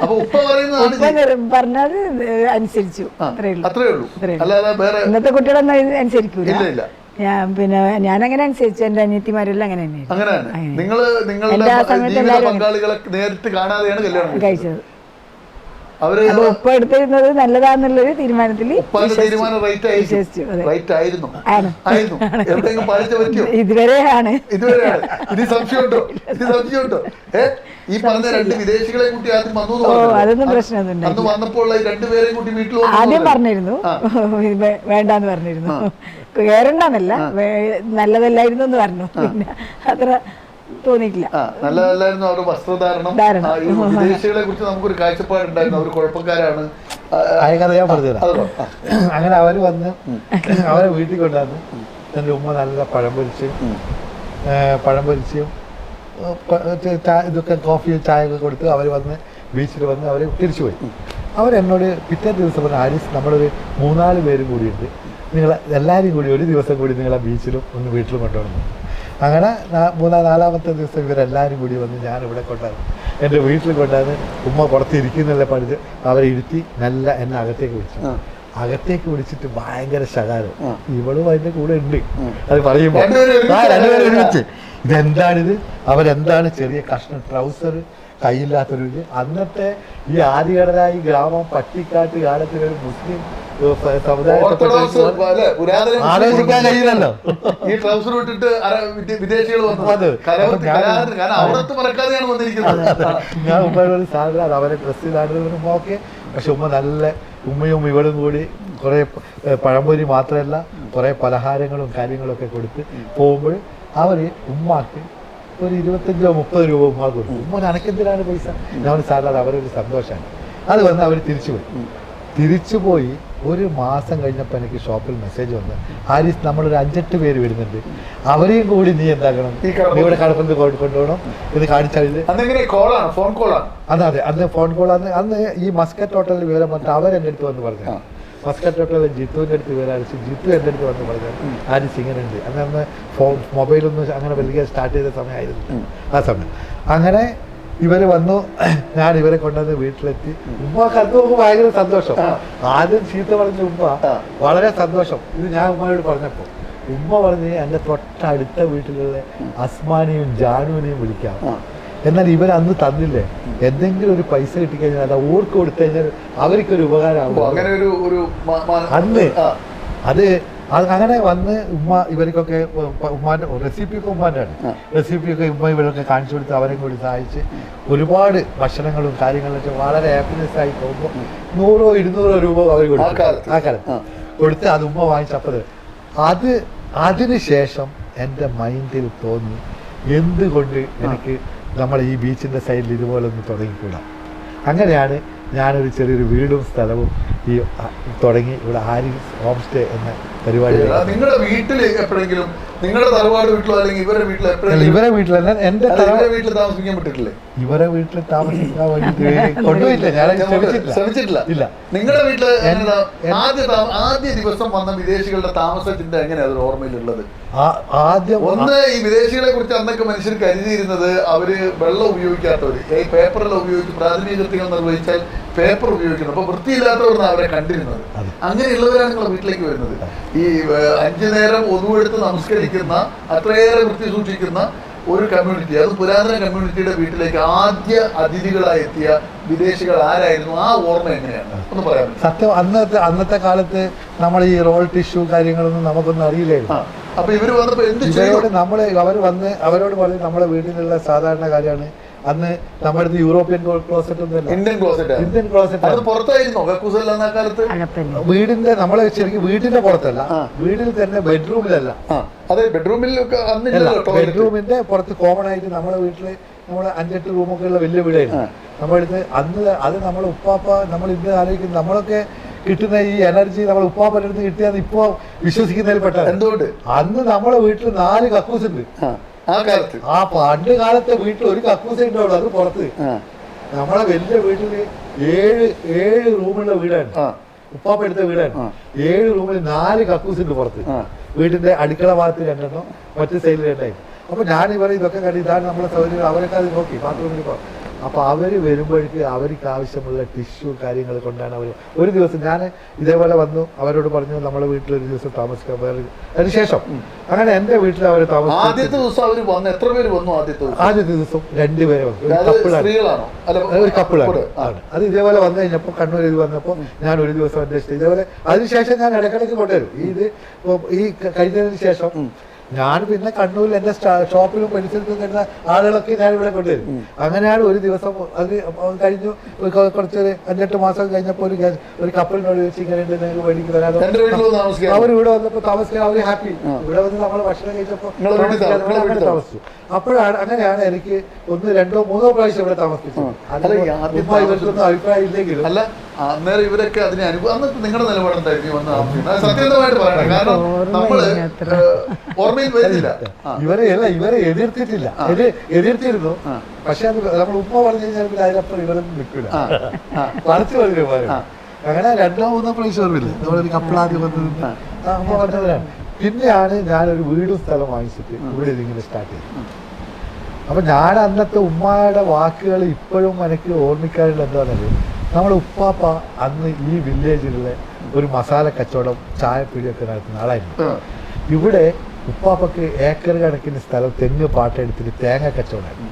അപ്പൊ ഉപ്പ പറയുന്നത് പറഞ്ഞത് അനുസരിച്ചു, അത്രേ ഉള്ളൂ. അല്ലാതെ വേറെ ഇന്നത്തെ കുട്ടികളൊന്നും അനുസരിക്കൂല. ഞാനങ്ങനെ അനുസരിച്ചു. എന്റെ അനിയത്തിമാരെല്ലാം അങ്ങനെ അങ്ങനെയാണ്. നിങ്ങളുടെ പങ്കാളികളെ നേരിട്ട് കാണാതെയാണ് കല്യാണം കഴിച്ചത്. ഉപ്പ എടുത്തിരുന്നത് നല്ലതാന്നുള്ളൊരു തീരുമാനത്തിൽ ഇതുവരെയാണ്. ഇനി സംശയമുണ്ടോ? ഈ പറഞ്ഞ രണ്ട് വിദേശികളെ കൂട്ടി ആദ്യം വന്നു. അതൊന്നും പ്രശ്നമൊന്നും അന്ന് വന്നപ്പോൾ രണ്ടുപേരെയും കൂട്ടി വീട്ടിൽ ആദ്യം പറഞ്ഞിരുന്നു, വേണ്ടാന്ന് പറഞ്ഞിരുന്നു. കേറണ്ടെന്നല്ല, നല്ലതല്ലായിരുന്നു എന്ന് പറഞ്ഞു. പിന്നെ അത്ര തോന്നിയിട്ടില്ല. നല്ലതല്ലായിരുന്നു അവരുടെ വസ്ത്രധാരണം. വിദേശികളെ കുറിച്ച് നമുക്കൊരു കാഴ്ചപ്പാടുണ്ടായിരുന്നു, അവർ കുഴപ്പക്കാരാണ്. ഞാൻ പറഞ്ഞുതരാം. അങ്ങനെ അവര് വന്ന് അവരെ വീട്ടിൽ കൊണ്ടുവന്ന് എൻ്റെ ഉമ്മ നല്ല പഴം പൊരിച്ചും ഇതൊക്കെ കോഫി ചായ ഒക്കെ കൊടുത്ത് അവർ വന്ന് ബീച്ചിൽ വന്ന് അവർ തിരിച്ചുപോയി. അവരെന്നോട് പിറ്റേ ദിവസം പറഞ്ഞു, ആരിസ് നമ്മളൊരു 3-4 പേരും കൂടിയുണ്ട്, നിങ്ങൾ എല്ലാവരും കൂടി ഒരു ദിവസം കൂടി നിങ്ങളെ ബീച്ചിലും ഒന്ന് വീട്ടിലും കൊണ്ടുവന്നു. അങ്ങനെ 4-ാമത്തെ ദിവസം ഇവരെല്ലാവരും കൂടി വന്ന് ഞാനിവിടെ കൊണ്ടുവന്നു, എൻ്റെ വീട്ടിൽ കൊണ്ടുവന്ന് ഉമ്മ പുറത്തിരിക്കുന്നില്ല പഠിച്ച് അവരെ ഇരുത്തി നല്ല എന്നെ അകത്തേക്ക് വിളിച്ചിട്ട് ഭയങ്കര ശകാരം. ഇവളും അതിൻ്റെ കൂടെ ഉണ്ട്. അത് പറയുമ്പോൾ രണ്ടുപേരും ഒരുമിച്ച് ഇതെന്താണിത്, അവരെന്താണ് ചെറിയ കഷ്ണം ട്രൗസർ കയ്യില്ലാത്തൊരു. അന്നത്തെ ഈ ആദികടലായി ഗ്രാമം പട്ടിക്കാട്ട് കാലത്തിലൊരു മുസ്ലിം സമുദായത്തെ ആലോചിക്കാൻ കഴിയില്ലല്ലോ. ഈ ട്രൗസർ ഇട്ടിട്ട് വിദേശികൾ ഞാൻ ഉമ്മയോട് സാധനം അവരെ ഡ്രസ്സ് ഇടാനും ഓക്കെ. പക്ഷെ ഉമ്മ നല്ല ഉമ്മയും ഇവളും കൂടി കുറെ പഴംപൊരി മാത്രമല്ല കുറെ പലഹാരങ്ങളും കാര്യങ്ങളൊക്കെ കൊടുത്ത് പോകുമ്പോൾ അവര് ഉമ്മാക്ക് ഒരു 25-30 രൂപ ഉമ്മ കൊടുത്തു. ഉമ്മ അനക്കെന്തിനാണ് പൈസ? ഞാൻ സാധാരണ അവരൊരു സന്തോഷമാണ്. അത് വന്ന് അവർ തിരിച്ചുപോയി. ഒരു മാസം കഴിഞ്ഞപ്പോൾ എനിക്ക് ഷോപ്പിൽ മെസ്സേജ് വന്നു, ഹാരിസ് നമ്മളൊരു 5-8 പേര് വരുന്നുണ്ട്, അവരെയും കൂടി നീ എന്താക്കണം, ഇവിടെ കടപ്പുറത്ത് കൊണ്ടുപോകണം, ഇത് കാണിച്ചാൽ. അതെ, അന്ന് ഫോൺ കോൾ. അന്ന് ഈ മസ്കറ്റ് ഹോട്ടലിൽ വിവരം വന്നിട്ട് അവരെൻ്റെ അടുത്ത് വന്ന് പറഞ്ഞു. മസ്കറ്റ് ഹോട്ടലിൽ ജിത്തുവിൻ്റെ അടുത്ത് വിവരം അടിച്ചു. ജിത്തു എൻ്റെ അടുത്ത് വന്ന് പറഞ്ഞു ഹാരിസ് ഇങ്ങനെ ഉണ്ട്. അന്ന് മൊബൈലൊന്നും അങ്ങനെ വലിയ സ്റ്റാർട്ട് ചെയ്ത സമയമായിരുന്നു ആ സമയം. അങ്ങനെ ഇവര് വന്നു, ഞാൻ ഇവരെ കൊണ്ടുവന്ന് വീട്ടിലെത്തി. ഉമ്മക്ക് അത് നോക്കുമ്പോൾ ഭയങ്കര സന്തോഷം. ആദ്യം ചീത്ത പറഞ്ഞ ഉമ്മ വളരെ സന്തോഷം. ഇത് ഞാൻ ഉമ്മയോട് പറഞ്ഞപ്പോൾ ഉമ്മ പറഞ്ഞ് എൻ്റെ തൊട്ടടുത്ത വീട്ടിലുള്ള അസ്മാനെയും ജാനുവിനെയും വിളിക്കാം. എന്നാൽ ഇവരന്ന് തന്നില്ലേ, എന്തെങ്കിലും ഒരു പൈസ കിട്ടിക്കഴിഞ്ഞാൽ അത് ഓർക്ക് കൊടുത്തു കഴിഞ്ഞാൽ അവർക്കൊരു ഉപകാരമാകും. അന്ന് അത് അങ്ങനെ വന്ന് ഉമ്മ ഇവർക്കൊക്കെ ഉമ്മാൻ്റെ റെസിപ്പിയൊക്കെ ഉമ്മാൻ്റെയാണ്. റെസിപ്പിയൊക്കെ ഉമ്മ ഇവരൊക്കെ കാണിച്ചു കൊടുത്ത് അവരെ കൂടി സഹായിച്ച് ഒരുപാട് ഭക്ഷണങ്ങളും കാര്യങ്ങളൊക്കെ വളരെ ഹാപ്പിനെസ് ആയി പോകുമ്പോൾ 100-200 രൂപ അവർ കൊടുത്തു. ആ കാലത്ത് കൊടുത്ത് അത് ഉമ്മ വാങ്ങിച്ചപ്പോൾ അതിന് ശേഷം എൻ്റെ മൈൻഡിൽ തോന്നി, എന്തുകൊണ്ട് എനിക്ക് നമ്മൾ ഈ ബീച്ചിൻ്റെ സൈഡിൽ ഇതുപോലെ ഒന്ന് തുടങ്ങിക്കൂടാ. അങ്ങനെയാണ് ഞാനൊരു ചെറിയൊരു വീടും സ്ഥലവും ഈ തുടങ്ങി ഇവിടെ ഹാരിസ് ഹോം സ്റ്റേ എന്ന പരിപാടി. നിങ്ങളുടെ വീട്ടിൽ എപ്പോഴെങ്കിലും നിങ്ങളുടെ തറവാട് വീട്ടിലോ അല്ലെങ്കിൽ ഇവരുടെ വീട്ടിൽ ഇവരെ വീട്ടിൽ തന്നെ എൻ്റെ വീട്ടിൽ താമസിക്കാൻ പറ്റില്ലേ? ഇവരെ വീട്ടിൽ താമസിക്കാൻ വേണ്ടിയിട്ട് കൊണ്ടുപോയില്ല, ഞാൻ ശ്രമിച്ചിട്ടില്ല. ഇല്ല, നിങ്ങളുടെ വീട്ടിൽ ആദ്യ ദിവസം വന്ന വിദേശികളുടെ താമസത്തിന്റെ എങ്ങനെയാ അതൊരു ഓർമ്മയിലുള്ളത്? ആദ്യം ഒന്ന്, ഈ വിദേശികളെ കുറിച്ച് അന്നൊക്കെ മനുഷ്യർ കരുതിയിരുന്നത് അവര് വെള്ളം ഉപയോഗിക്കാത്തവര്, ഈ പേപ്പറെല്ലാം ഉപയോഗിച്ച് പ്രാഥമിക കൃത്യങ്ങൾ നിർവഹിച്ചാൽ പേപ്പർ ഉപയോഗിക്കുന്നത്, അപ്പൊ വൃത്തിയില്ലാത്തവരാണ് അവരെ കണ്ടിരുന്നത്. അങ്ങനെയുള്ളവരാണ് നിങ്ങളുടെ വീട്ടിലേക്ക് വരുന്നത്. ഈ 5 നേരം ഒന്നുവെടുത്ത് നമസ്കരിക്കുന്ന, അത്രയേറെ വൃത്തി സൂക്ഷിക്കുന്ന ഒരു കമ്മ്യൂണിറ്റി, അത് പുരാതന കമ്മ്യൂണിറ്റിയുടെ വീട്ടിലേക്ക് ആദ്യ അതിഥികളായി എത്തിയ വിദേശികൾ ആരായിരുന്നു? ആ ഓർമ്മ എങ്ങനെയാണ് ഒന്ന് പറയാൻ പറ്റും? സത്യം അന്നത്തെ കാലത്ത് നമ്മൾ ഈ റോൾ ടിഷ്യൂ കാര്യങ്ങളൊന്നും നമുക്കൊന്നും അറിയില്ലായിരുന്നു. അപ്പൊ ഇവര് വന്നപ്പോ എന്ത് ഇവരോട് അവരോട് പറഞ്ഞ് നമ്മളെ വീട്ടിലുള്ള സാധാരണ കാര്യമാണ്. അന്ന് നമ്മുടെ അടുത്ത് യൂറോപ്യൻ ക്ലോസറ്റ് ഒന്നും ഇന്ത്യൻ ക്ലോസറ്റ് അത് പുറത്തായിരുന്നോ കക്കൂസല്ല ആ കാലത്ത്? വീടിന്റെ നമ്മളെ ശരിക്കും വീടിന്റെ പുറത്തല്ല, വീടിൽ തന്നെ ബെഡ്റൂമിലല്ല. അതെ, ബെഡ്റൂമിൽ ബെഡ്റൂമിന്റെ പുറത്ത് കോമൺ ആയിട്ട് നമ്മുടെ വീട്ടില് നമ്മള് 5-8 റൂമൊക്കെ ഉള്ള വലിയ വീടായിരുന്നു നമ്മുടെ അടുത്ത്. അന്ന് അത് നമ്മളെ ഉപ്പാപ്പ, നമ്മൾ ഇന്ന് ആലോചിക്കുന്നത് നമ്മളൊക്കെ കിട്ടുന്ന ഈ എനർജി നമ്മൾ ഉപ്പാപ്പൻ്റെ അടുത്ത് കിട്ടിയാൽ ഇപ്പോ വിശ്വസിക്കുന്നതിൽ പെട്ട. എന്തുകൊണ്ട്? അന്ന് നമ്മളെ വീട്ടിൽ 4 കക്കൂസ് ഉണ്ട്. ആ പണ്ട് കാലത്തെ വീട്ടിൽ ഒരു കക്കൂസേ ഉണ്ടാവുള്ളൂ, അത് പുറത്ത്. നമ്മളെ വലിയ വീട്ടില് 7 റൂമുള്ള വീടാണ്, ഉപ്പാപ്പ എടുത്ത വീടാണ്. 7 റൂമിൽ 4 കക്കൂസ് ഉണ്ട് പുറത്ത്. വീടിന്റെ അടുക്കള ഭാഗത്ത് 2 മറ്റു സൈഡിൽ 2. അപ്പൊ ഞാൻ ഇവരെ ഇതൊക്കെ കണ്ടി ഇതാണ് നമ്മളെ സൗകര്യം. അവരൊക്കെ അത് നോക്കി ബാത്റൂമിൽ പോ. അപ്പൊ അവര് വരുമ്പോഴേക്ക് അവർക്ക് ആവശ്യമുള്ള ടിഷ്യൂ കാര്യങ്ങൾ കൊണ്ടാണ് അവർ. ഒരു ദിവസം ഞാൻ ഇതേപോലെ വന്നു, അവരോട് പറഞ്ഞു നമ്മളെ വീട്ടിൽ ഒരു ദിവസം താമസിക്കാൻ. വേറെ അതിനുശേഷം അങ്ങനെ എന്റെ വീട്ടിൽ അവർ താമസിച്ചു. ആദ്യത്തെ ദിവസം 2 പേരെ വന്നു, ഒരു കപ്പിളാണ്. അത് ഇതേപോലെ വന്നു കഴിഞ്ഞപ്പോൾ കണ്ണൂർ ഇത് വന്നപ്പോൾ ഞാൻ ഒരു ദിവസം അന്വേഷിച്ചു ഇതേപോലെ. അതിനുശേഷം ഞാൻ ഇടയ്ക്കിടയ്ക്ക് കൊണ്ടുവരും. ഈ കഴിഞ്ഞതിന് ശേഷം ഞാൻ പിന്നെ കണ്ണൂരിൽ എന്റെ ഷോപ്പിലും പരിസരത്തും വരുന്ന ആളുകളൊക്കെ ഞാൻ ഇവിടെ കൊണ്ടുവരും. അങ്ങനെയാണ് ഒരു ദിവസം അത് കഴിഞ്ഞു. കുറച്ചൊരു 5-8 മാസം കഴിഞ്ഞപ്പോൾ ഒരു കപ്പലിനോട് ചോദിച്ചു ഇങ്ങനെ നിങ്ങൾക്ക് വേണ്ടിക്ക് വരാതെ. അവർ ഇവിടെ വന്നപ്പോൾ താമസിക്കാൻ അവർ ഹാപ്പി. ഇവിടെ വന്ന് നമ്മൾ ഭക്ഷണം കഴിച്ചപ്പോൾ താമസിച്ചു. അപ്പോഴാണ് അങ്ങനെയാണ് എനിക്ക് 1, 2, 3 പ്രാവശ്യം ഇവിടെ താമസിപ്പിച്ചത്. ഇവർക്കൊന്നും അഭിപ്രായം ഇല്ലെങ്കിലും അല്ല അന്നേരം ഇവരൊക്കെ അതിനെ അന്നത്തെ നിങ്ങളുടെ നിലപാടെന്തായിരിക്കും വന്ന് സത്യമായിട്ട് പറയണം. കാരണം നമ്മള് ഓർമ്മയിൽ വരുന്നില്ല. ഇവരെ എതിർത്തിരുന്നു. പക്ഷെ അത് നമ്മൾ ഉപ്പ പറഞ്ഞു കഴിഞ്ഞാൽ അതിനപ്പുറം ഇവരൊന്നും നിൽക്കില്ല, പറിച്ചു പറഞ്ഞു. അങ്ങനെ 2-3 പ്രാവശ്യം ഓർമ്മയില്ല. നമ്മളൊരു കപ്പിളാദ്യം വന്നവരാണ്. പിന്നെയാണ് ഞാനൊരു വീടും സ്ഥലം വാങ്ങിച്ചിട്ട് ഇവിടെ ഇതിങ്ങനെ സ്റ്റാർട്ട് ചെയ്തത്. അപ്പൊ ഞാൻ അന്നത്തെ ഉമ്മയുടെ വാക്കുകൾ ഇപ്പോഴും എനിക്ക് ഓർമ്മിക്കാനുള്ള എന്താണെന്നത്, നമ്മുടെ ഉപ്പാപ്പ അന്ന് ഈ വില്ലേജിലുള്ള ഒരു മസാല കച്ചവടം ചായപ്പീടിയൊക്കെ നടത്തുന്ന ആളായിരുന്നു. ഇവിടെ ഉപ്പാപ്പക്ക് ഏക്കർ കണക്കിന് സ്ഥലം തെങ്ങ് പാട്ടെടുത്തിട്ട് തേങ്ങ കച്ചവടമായിരുന്നു.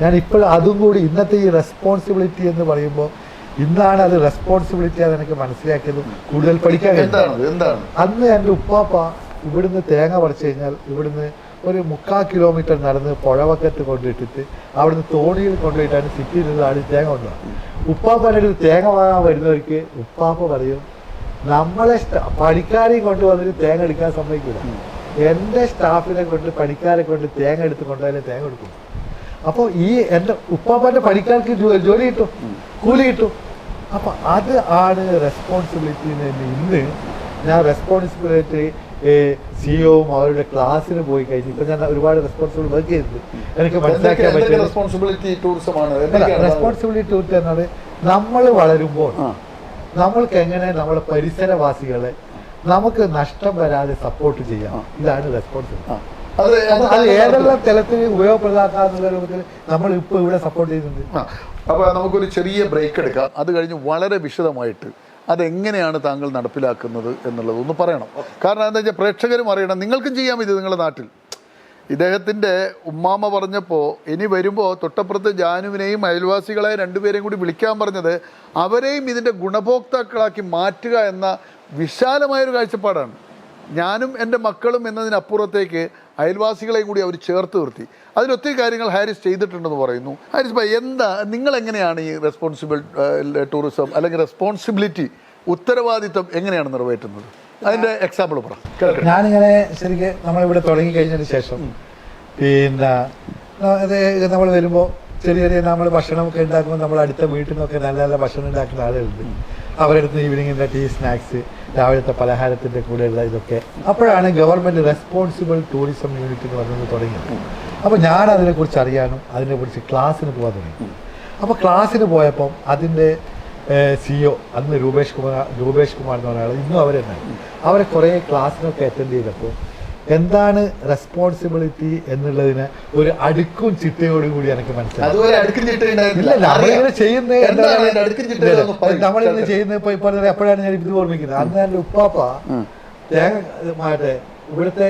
ഞാൻ ഇപ്പോഴും അതും കൂടി ഇന്നത്തെ ഈ റെസ്പോൺസിബിലിറ്റി എന്ന് പറയുമ്പോൾ ഇന്നാണ് അത് റെസ്പോൺസിബിലിറ്റി ആണെന്ന് എനിക്ക് മനസ്സിലാക്കിയത്. കൂടുതൽ പഠിക്കാൻ അന്ന് എൻ്റെ ഉപ്പാപ്പ ഇവിടുന്ന് തേങ്ങ പറിച്ചു കഴിഞ്ഞാൽ ഇവിടുന്ന് ഒരു 3/4 കിലോമീറ്റർ നടന്ന് പുഴവക്കത്ത് കൊണ്ടിട്ടിട്ട് അവിടുന്ന് തോണിയിൽ കൊണ്ടുപോയിട്ടാണ് സിറ്റിയിലുള്ള ആൾ തേങ്ങ കൊണ്ടുപോകുക. ഉപ്പാപ്പൻ്റെ അടുത്ത് തേങ്ങ വാങ്ങാൻ വരുന്നവർക്ക് ഉപ്പാപ്പ പറയും നമ്മളെ പണിക്കാരെയും കൊണ്ടുവന്നിട്ട് തേങ്ങ എടുക്കാൻ സമ്മതിക്കില്ല, എൻ്റെ സ്റ്റാഫിനെ കൊണ്ട് പണിക്കാരെ കൊണ്ട് തേങ്ങ എടുത്ത് കൊണ്ടുപോയാലേ തേങ്ങ എടുക്കും. അപ്പോൾ ഈ എൻ്റെ ഉപ്പാപ്പൻ്റെ പണിക്കാർക്ക് ജോലി കിട്ടും, കൂലി കിട്ടും. അപ്പം അത് ആണ് റെസ്പോൺസിബിലിറ്റി. ഇന്ന് ഞാൻ റെസ്പോൺസിബിലിറ്റി സിഇഒവും അവരുടെ ക്ലാസ്സിന് പോയി കഴിഞ്ഞു. ഇപ്പൊ ഞാൻ ഒരുപാട് റെസ്പോൺസിബിൾ വർക്ക് ചെയ്തിട്ടുണ്ട്. എനിക്ക് മനസ്സിലാക്കാൻ പറ്റും റെസ്പോൺസിബിലിറ്റി ടൂറിസം എന്നത് നമ്മൾ വളരുമ്പോൾ നമ്മൾക്ക് എങ്ങനെ നമ്മുടെ പരിസരവാസികളെ നമുക്ക് നഷ്ടം വരാതെ സപ്പോർട്ട് ചെയ്യാം. ഇതാണ് റെസ്പോൺസിബിലിറ്റി. അത് ഏതെല്ലാം തലത്തിൽ ഉപയോഗപ്രദമാക്കാന്നുള്ള രൂപത്തിൽ നമ്മൾ ഇപ്പോൾ ഇവിടെ സപ്പോർട്ട് ചെയ്യുന്നുണ്ട്. അപ്പോൾ നമുക്കൊരു ചെറിയ ബ്രേക്ക് എടുക്കാം. അത് കഴിഞ്ഞ് വളരെ വിശദമായിട്ട് അതെങ്ങനെയാണ് താങ്കൾ നടപ്പിലാക്കുന്നത് എന്നുള്ളത് ഒന്ന് പറയണം. കാരണം എന്താ വെച്ചാൽ പ്രേക്ഷകരും അറിയണം, നിങ്ങൾക്കും ചെയ്യാം ഇത് നിങ്ങളുടെ നാട്ടിൽ. ഇദ്ദേഹത്തിൻ്റെ ഉമ്മാമ പറഞ്ഞപ്പോൾ ഇനി വരുമ്പോൾ തൊട്ടപ്പുറത്ത് ജാനുവിനെയും അയൽവാസികളെ 2 പേരെയും കൂടി വിളിക്കാൻ പറഞ്ഞത് അവരെയും ഇതിൻ്റെ ഗുണഭോക്താക്കളാക്കി മാറ്റുക എന്ന വിശാലമായൊരു കാഴ്ചപ്പാടാണ്. ഞാനും എൻ്റെ മക്കളും എന്നതിനപ്പുറത്തേക്ക് അയൽവാസികളെയും കൂടി അവർ ചേർത്ത് നിർത്തി. അതിലൊത്തിരി കാര്യങ്ങൾ ഹാരിസ് ചെയ്തിട്ടുണ്ടെന്ന് പറയുന്നു. ഹാരിസ് ഭായ്, എന്താ നിങ്ങളെങ്ങനെയാണ് ഈ റെസ്പോൺസിബിൾ ടൂറിസം അല്ലെങ്കിൽ റെസ്പോൺസിബിലിറ്റി ഉത്തരവാദിത്വം എങ്ങനെയാണ് നിറവേറ്റുന്നത്? അതിൻ്റെ എക്സാമ്പിൾ പറ. ഞാനിങ്ങനെ ശരിക്കും നമ്മളിവിടെ തുടങ്ങി കഴിഞ്ഞതിന് ശേഷം പിന്നെ നമ്മൾ വരുമ്പോൾ ചെറിയ നമ്മൾ ഭക്ഷണമൊക്കെ ഉണ്ടാക്കുമ്പോൾ നമ്മൾ അടുത്ത വീട്ടിൽ നിന്നൊക്കെ നല്ല നല്ല ഭക്ഷണം ഉണ്ടാക്കുന്ന ആളുകളുണ്ട്. അവരെടുത്ത് ഈവനിങ്ങിൻ്റെ ടീ, സ്നാക്സ്, രാവിലത്തെ പലഹാരത്തിൻ്റെ കൂടെയുള്ള ഇതൊക്കെ. അപ്പോഴാണ് ഗവൺമെൻറ് റെസ്പോൺസിബിൾ ടൂറിസം യൂണിറ്റ് എന്ന് പറഞ്ഞത് തുടങ്ങിയത്. അപ്പോൾ ഞാൻ അതിനെക്കുറിച്ച് അറിയാനും അതിനെക്കുറിച്ച് ക്ലാസ്സിന് പോകാൻ തുടങ്ങി. അപ്പോൾ ക്ലാസ്സിന് പോയപ്പം അതിൻ്റെ സിഇഒ അന്ന് രൂപേഷ് കുമാർ എന്ന് പറഞ്ഞ ആൾ, ഇന്നും അവരെ കുറേ ക്ലാസ്സിനൊക്കെ അറ്റൻഡ് ചെയ്തപ്പോൾ എന്താണ് റെസ്പോൺസിബിലിറ്റി എന്നുള്ളതിന് ഒരു അടുക്കും ചിട്ടയോടും കൂടി എനിക്ക് മനസ്സിലായി. നമ്മളിങ്ങനെ ചെയ്യുന്നത് ഇപ്പൊ എപ്പോഴാണ് ഞാൻ ഇത് ഓർമ്മിക്കുന്നത്, അന്ന് എൻ്റെ ഉപ്പാപ്പ തേങ്ങ ഇവിടുത്തെ